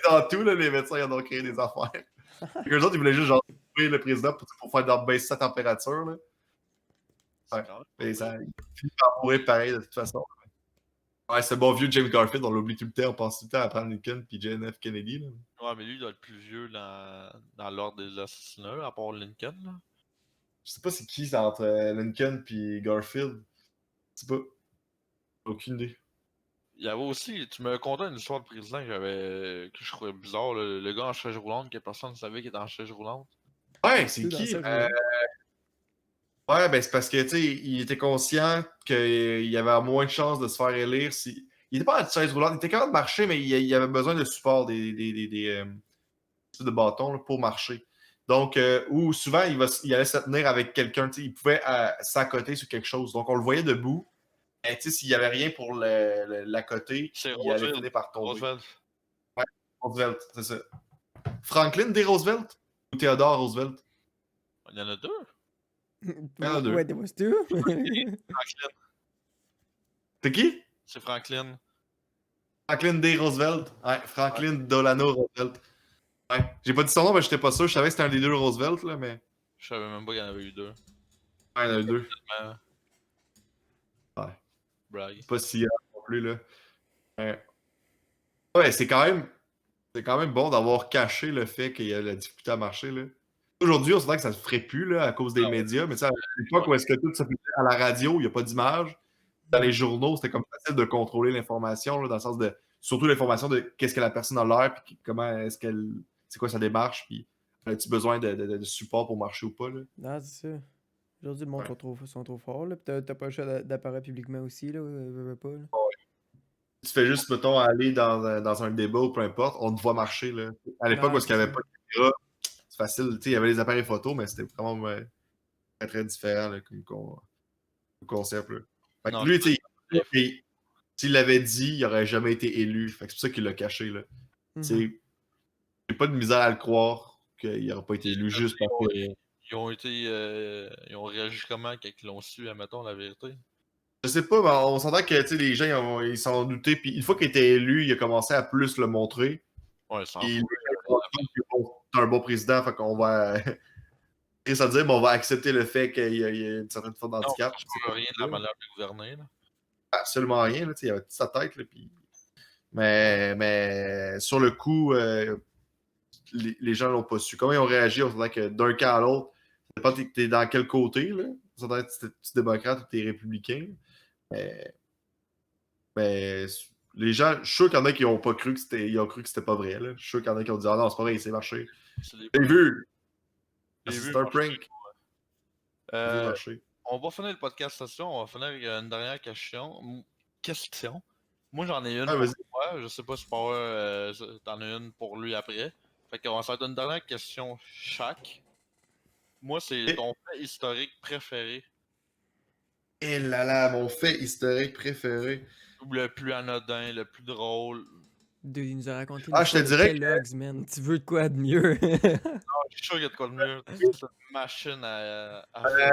Dans tout, là, les médecins ils en ont créé des affaires. Et eux autres, ils voulaient juste genre tuer le président pour faire baisser sa température. Là. Ouais. Et ça, il finit par mourir pareil de toute façon. Ouais, c'est bon vieux James Garfield, on l'oublie tout le temps, on pense tout le temps à prendre Lincoln puis John F. Kennedy. Là. Ouais, mais lui, il doit être plus vieux dans l'ordre des assassinats, là, à part Lincoln. Là. Je sais pas c'est qui c'est entre Lincoln puis Garfield. Je sais pas. Aucune idée. Il y avait aussi, tu me contais une histoire de président que je trouvais bizarre, le gars en chaise roulante, que personne ne savait qu'il était en chaise roulante. Ouais, c'est Tout dans qui? ça, je Ouais, ben c'est parce que, tu sais, il était conscient qu'il y avait moins de chances de se faire élire si... Il était pas à chaise roulante, il était capable de marcher, mais il avait besoin de support de bâtons là, pour marcher. Donc, ou souvent, il allait se tenir avec quelqu'un, tu sais, il pouvait s'accoter sur quelque chose. Donc, on le voyait debout, mais tu sais, s'il n'y avait rien pour l'accoter, C'est il allait Roosevelt. finir par tomber. Roosevelt. Roosevelt, c'est ça. Franklin D. Roosevelt ou Theodore Roosevelt? Il y en a deux. Il y en a deux. Ouais, there was two. Franklin. C'est qui? C'est Franklin. Franklin D. Roosevelt. Ouais, Franklin Delano Roosevelt. Ouais. J'ai pas dit son nom, mais j'étais pas sûr. Je savais que c'était un des deux Roosevelt, là, mais. Je savais même pas qu'il y en avait eu deux. Ouais, il y en a eu deux. Ouais. Brag. C'est pas si non plus, là. Ouais, ouais c'est quand même. C'est quand même bon d'avoir caché le fait qu'il y a la difficulté à marcher, là. Aujourd'hui, on se dit que ça se ferait plus, là, à cause des médias, mais tu sais, à l'époque où est-ce que tout se faisait à la radio, il n'y a pas d'image. Dans les journaux, c'était comme facile de contrôler l'information, là, dans le sens de. Surtout l'information de qu'est-ce que la personne a l'air, puis comment est-ce qu'elle. C'est quoi sa démarche, puis as-tu besoin de support pour marcher ou pas, là. Non, c'est ça. Aujourd'hui, le monde sont trop forts, là. Pis t'as pas le choix d'apparaître publiquement aussi, là. Veux pas, là. Tu fais juste, mettons, aller dans un débat ou peu importe, on te voit marcher, là. À l'époque où Ouais, il n'y avait c'est pas de caméra, c'est facile. Tu sais, il y avait les appareils photo, mais c'était vraiment très, très différent, là, comme concept, là. Fait que Non, lui, tu sais, s'il l'avait dit, il n'aurait jamais été élu. Fait que c'est pour ça qu'il l'a caché, là. Mhm. J'ai pas de misère à le croire qu'il n'aurait pas été élu juste parce que. ils ont réagi comment quand ils l'ont su, admettons, la vérité? Je sais pas, mais on s'entend que tu sais, les gens ils s'en ont douté. Puis une fois qu'il était élu, il a commencé à plus le montrer. Ouais, sans Et les fou. gens se rendent compte que bon, c'est un bon président, fait qu'on va. Triste à dire, mais on va accepter le fait qu'il y a une certaine forme Non, d'handicap. ça change rien de la manière de gouverner, là. Absolument rien, là, tu sais, il avait toute sa tête. Là, puis... mais sur le coup, les gens l'ont pas su. Comment ils ont réagi? On s'entend que d'un cas à l'autre, ça dépend t'es dans quel côté. Là. On s'entend que t'es démocrate ou t'es républicain. Mais, mais les gens, je suis sûr qu'il y en a qui ont pas cru que c'était. Ils ont cru que c'était pas vrai. Là. Je suis sûr qu'il y en a qui ont dit ah non, c'est pas vrai, il s'est marché. C'est des J'ai vu! J'ai C'est vu un marcher. prank. J'ai vu Euh, marcher. on va finir le podcast session, on va finir avec une dernière question. Question. Moi j'en ai une Ah, pour vas-y. toi, je sais pas si Power t'en as une pour lui après. Fait qu'on va faire une dernière question chaque. Moi c'est ton fait historique préféré Et là là, mon fait historique préféré. ou le plus anodin, le plus drôle. Il nous a raconté Ah, je te l'histoire de dirais que. Kellogg's, man. Tu veux de quoi de mieux? Je suis sûr qu'il y a de quoi de mieux. C'est une machine à faire.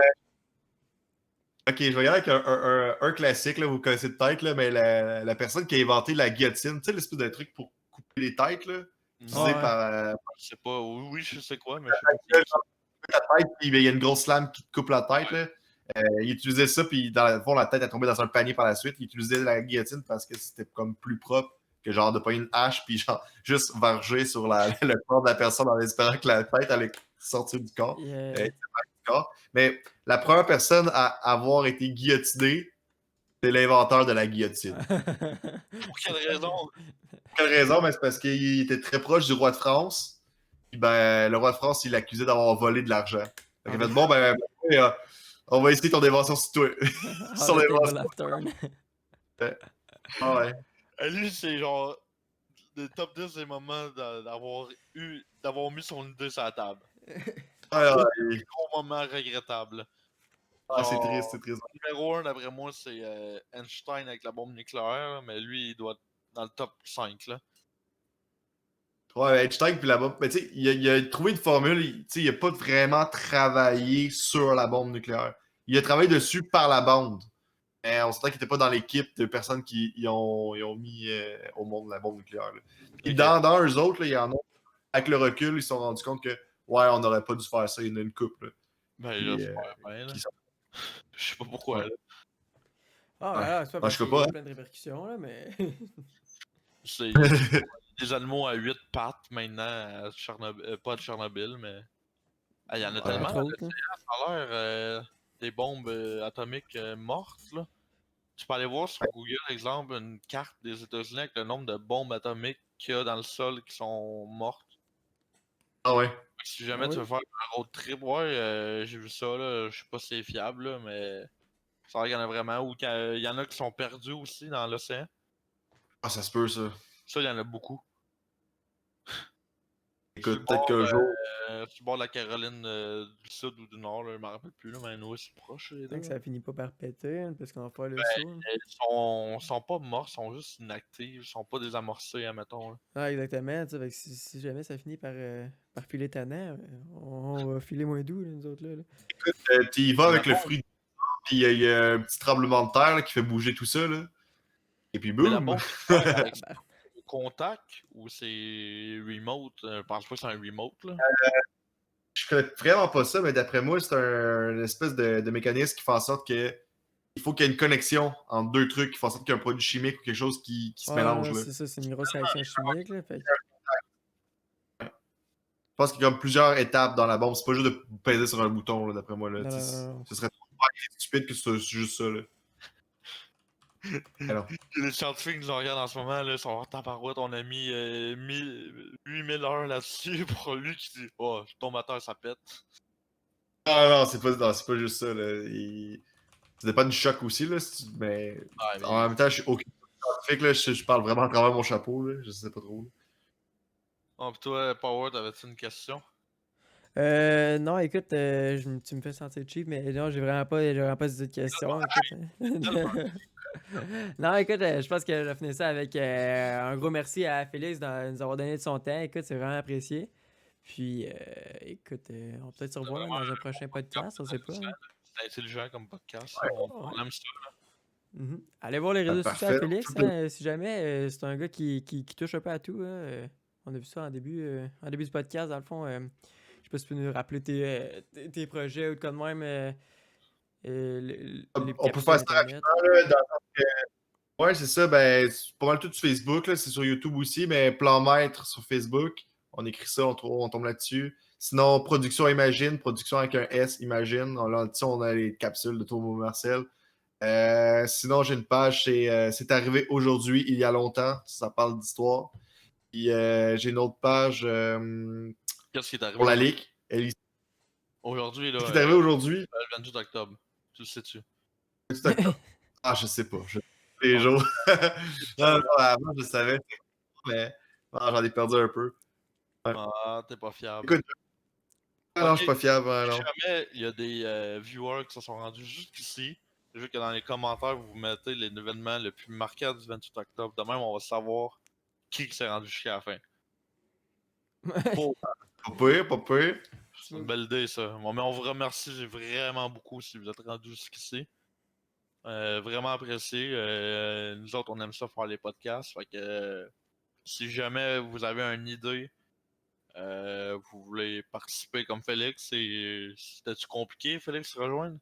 Ok, je vais y aller avec un classique, là, vous connaissez de tête, là, mais la personne qui a inventé la guillotine, tu sais, l'espèce de truc pour couper les têtes, là, utilisé Ouais. par Je sais pas, oui je sais quoi, mais je sais pas. la tête, puis il y a une grosse lame qui te coupe la tête, là. Il utilisait ça, puis dans le fond, la tête est tombée dans un panier par la suite. Il utilisait la guillotine parce que c'était comme plus propre que genre de pogner une hache, puis genre juste varger sur le corps de la personne en espérant que la tête allait sortir du corps. Yeah. Mais la première personne à avoir été guillotinée, c'est l'inventeur de la guillotine. Pour quelle raison? Pour quelle raison? Ben, c'est parce qu'il était très proche du roi de France. Puis ben, le roi de France, il l'accusait d'avoir volé de l'argent. Il a fait bon, ben, on va essayer ton invention sur toi. Sur l'invention. Ah ouais. Lui, c'est genre le top 10 des moments d'avoir mis son idée sur la table. Gros moment regrettable. C'est triste, c'est triste. Numéro 1, d'après moi, c'est Einstein avec la bombe nucléaire, mais lui, il doit être dans le top 5. Là. Ouais, Einstein, puis la bombe. Mais tu sais, il a trouvé une formule, il n'a pas vraiment travaillé sur la bombe nucléaire. Il a travaillé dessus par la bande. Mais on sentait qu'il n'était pas dans l'équipe de personnes qui ils ont mis au monde la bombe nucléaire. Là. Puis dans eux autres, là, il y en a, avec le recul, ils se sont rendus compte que, ouais, on n'aurait pas dû faire ça, il y en a une couple. Ben, j'espère bien. Je sais pas pourquoi. Ouais. Ah, Ouais. alors, c'est pas Ah, parce je sais qu'il y pas. a plein de répercussions, là, mais. Il y a des animaux à 8 pattes maintenant à Tchernobyl. Pas à Tchernobyl, mais. Ah, il y en a Ouais. tellement Entre dans autres, là. l'océan, ça a l'air des bombes atomiques mortes, là. Tu peux aller voir sur Google, exemple, une carte des États-Unis avec le nombre de bombes atomiques qu'il y a dans le sol qui sont mortes. Ah ouais. Si Ah jamais tu veux oui? faire un road trip, ouais, j'ai vu ça, là. Je sais pas si c'est fiable, là, mais ça a l'air qu'il y en a vraiment. Ou qu'il y en a qui sont perdus aussi dans l'océan. Ah, ça se peut, ça. Ça, il y en a beaucoup. Sur le Écoute, peut-être bord, qu'un jour. sur le bord de la Caroline du Sud ou du Nord, là, je m'en rappelle plus, là, mais nous, c'est proche, les Tant deux. que Là. ça finit pas par péter, hein, parce qu'on va faire le saut. Hein. Ils sont pas morts, ils sont juste inactifs, ils sont pas désamorcés, admettons. Là. Ah, exactement, tu sais, fait que si jamais ça finit par filer tannant, on va filer moins doux, là, nous autres, là. Écoute, tu y vas Mais avec la le bombe, fruit, puis il y a un petit tremblement de terre là, qui fait bouger tout ça, là. Et puis mais la boum! bombe qui sert à Bah, le contact ou c'est remote? Je pense pas que c'est un remote, là. Je connais vraiment pas ça, mais d'après moi, c'est une espèce de mécanisme qui fait en sorte que il faut qu'il y ait une connexion entre deux trucs qui font en sorte qu'il y a un produit chimique ou quelque chose qui se mélange, ouais, là. c'est ça, c'est une grosse réaction chimique, là. Fait que- Je pense qu'il y a comme plusieurs étapes dans la bombe. C'est pas juste de peser sur un bouton, là, d'après moi. Là. Non, non, non, non. Ce serait trop stupide que ce soit juste ça. Là. Alors, Les scientifiques nous en regardent en ce moment, là, ils sont en tabarouette, on a mis 8000 heures là-dessus pour lui qui dit oh, je tombe à terre, ça pète. non, non, c'est pas juste ça. Là. Ça dépend du choc aussi, là, mais Ah, en mais... même temps, je suis aucun scientifique. Là, je parle vraiment à travers mon chapeau. Là. Je sais pas trop. Là. Oh, pis toi, Power, t'avais-tu une question? Non, écoute, tu me fais sentir cheap, mais non, j'ai vraiment pas de questions, écoute. Non, écoute, je pense que je vais finir ça avec un gros merci à Félix de nous avoir donné de son temps. Écoute, c'est vraiment apprécié. Puis, écoute, on va peut-être se revoir là, dans un prochain podcast, on sait pas. Hein. C'est intelligent comme podcast, Ouais, on Ouais. aime ça. Mhm. Allez voir les réseaux sociaux à parfait. Félix, hein, si jamais c'est un gars qui touche un peu à tout. Hein, on a vu ça en début du podcast, dans le fond. Je sais pas si tu peux nous rappeler tes projets ou de quoi de même, les On peut capsules faire ça Internet. rapidement. Là, ouais, c'est ça. Ben, c'est pas mal tout sur Facebook. Là. C'est sur YouTube aussi, mais Plan Maître sur Facebook. On écrit ça, on tombe là-dessus. Sinon, Production Imagine, production avec un S, Imagine. Là-dessus, on a les capsules de Tourmo Marcel. Sinon, j'ai une page, c'est arrivé aujourd'hui, il y a longtemps. Ça parle d'histoire. Puis j'ai une autre page Qu'est-ce qui est arrivé pour la aujourd'hui? Ligue. Aujourd'hui, là, Qu'est-ce qui est arrivé aujourd'hui? le 28 octobre. Tu le sais-tu? C'est octobre. Ah, je sais pas. Les Ah, jours. Non, non, avant, je savais, mais j'en ai perdu un peu. Ouais. ah, t'es pas fiable. Écoute, non, je Ok, suis pas fiable. si Non. jamais il y a des viewers qui se sont rendus jusqu'ici, c'est juste que dans les commentaires, vous mettez l'événement le plus marquant du 28 octobre. De même, on va savoir qui s'est rendu jusqu'à la fin. Pour- Pas pire, pas pire. C'est une belle idée, ça. Bon, mais on vous remercie vraiment beaucoup si vous êtes rendus jusqu'ici. Vraiment apprécié. Nous autres, on aime ça faire les podcasts. Fait que si jamais vous avez une idée, vous voulez participer comme Félix, c'était-tu compliqué, Félix, rejoindre?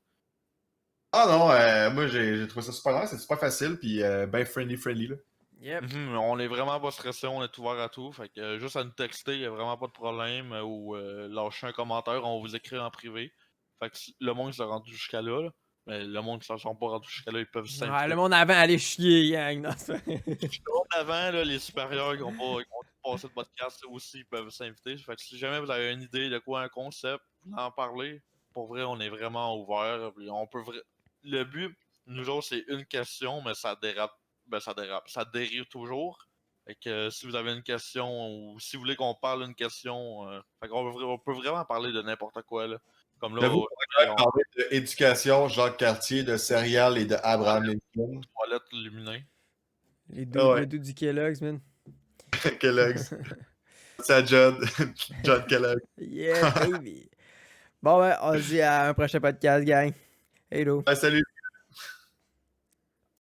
Ah non, moi j'ai trouvé ça super nice, c'est super facile, puis ben friendly là. Yep. On est vraiment pas stressé, on est ouvert à tout. Fait que juste à nous texter, y a vraiment pas de problème. Ou lâcher un commentaire, on va vous écrire en privé. Fait que le monde qui s'est rendu jusqu'à là, mais le monde qui ne sont pas rendus jusqu'à là, ils peuvent Ouais, s'inviter. le monde avant allait chier, gang. Non, c'est vrai. Le monde avant, là, les supérieurs qui ont passé le podcast eux aussi, ils peuvent s'inviter. Fait que si jamais vous avez une idée de quoi, un concept, vous en parler. Pour vrai, on est vraiment ouvert. Puis on peut Le but, nous autres, c'est une question, mais ça dérape. Ben, ça dérape. Ça dérive toujours. Fait que si vous avez une question ou si vous voulez qu'on parle d'une question, fait qu'on on peut vraiment parler de n'importe quoi. Là. Comme là, J'avoue, on parler d'éducation, Jacques Cartier, de céréales et de Abraham Lincoln. toilette illuminée. Ah ouais, Le dude du Kellogg's, man. Kellogg's. C'est à John. John Kellogg. Yeah, baby. Bon, ouais, on se dit à un prochain podcast, gang. Hello. Ouais, salut.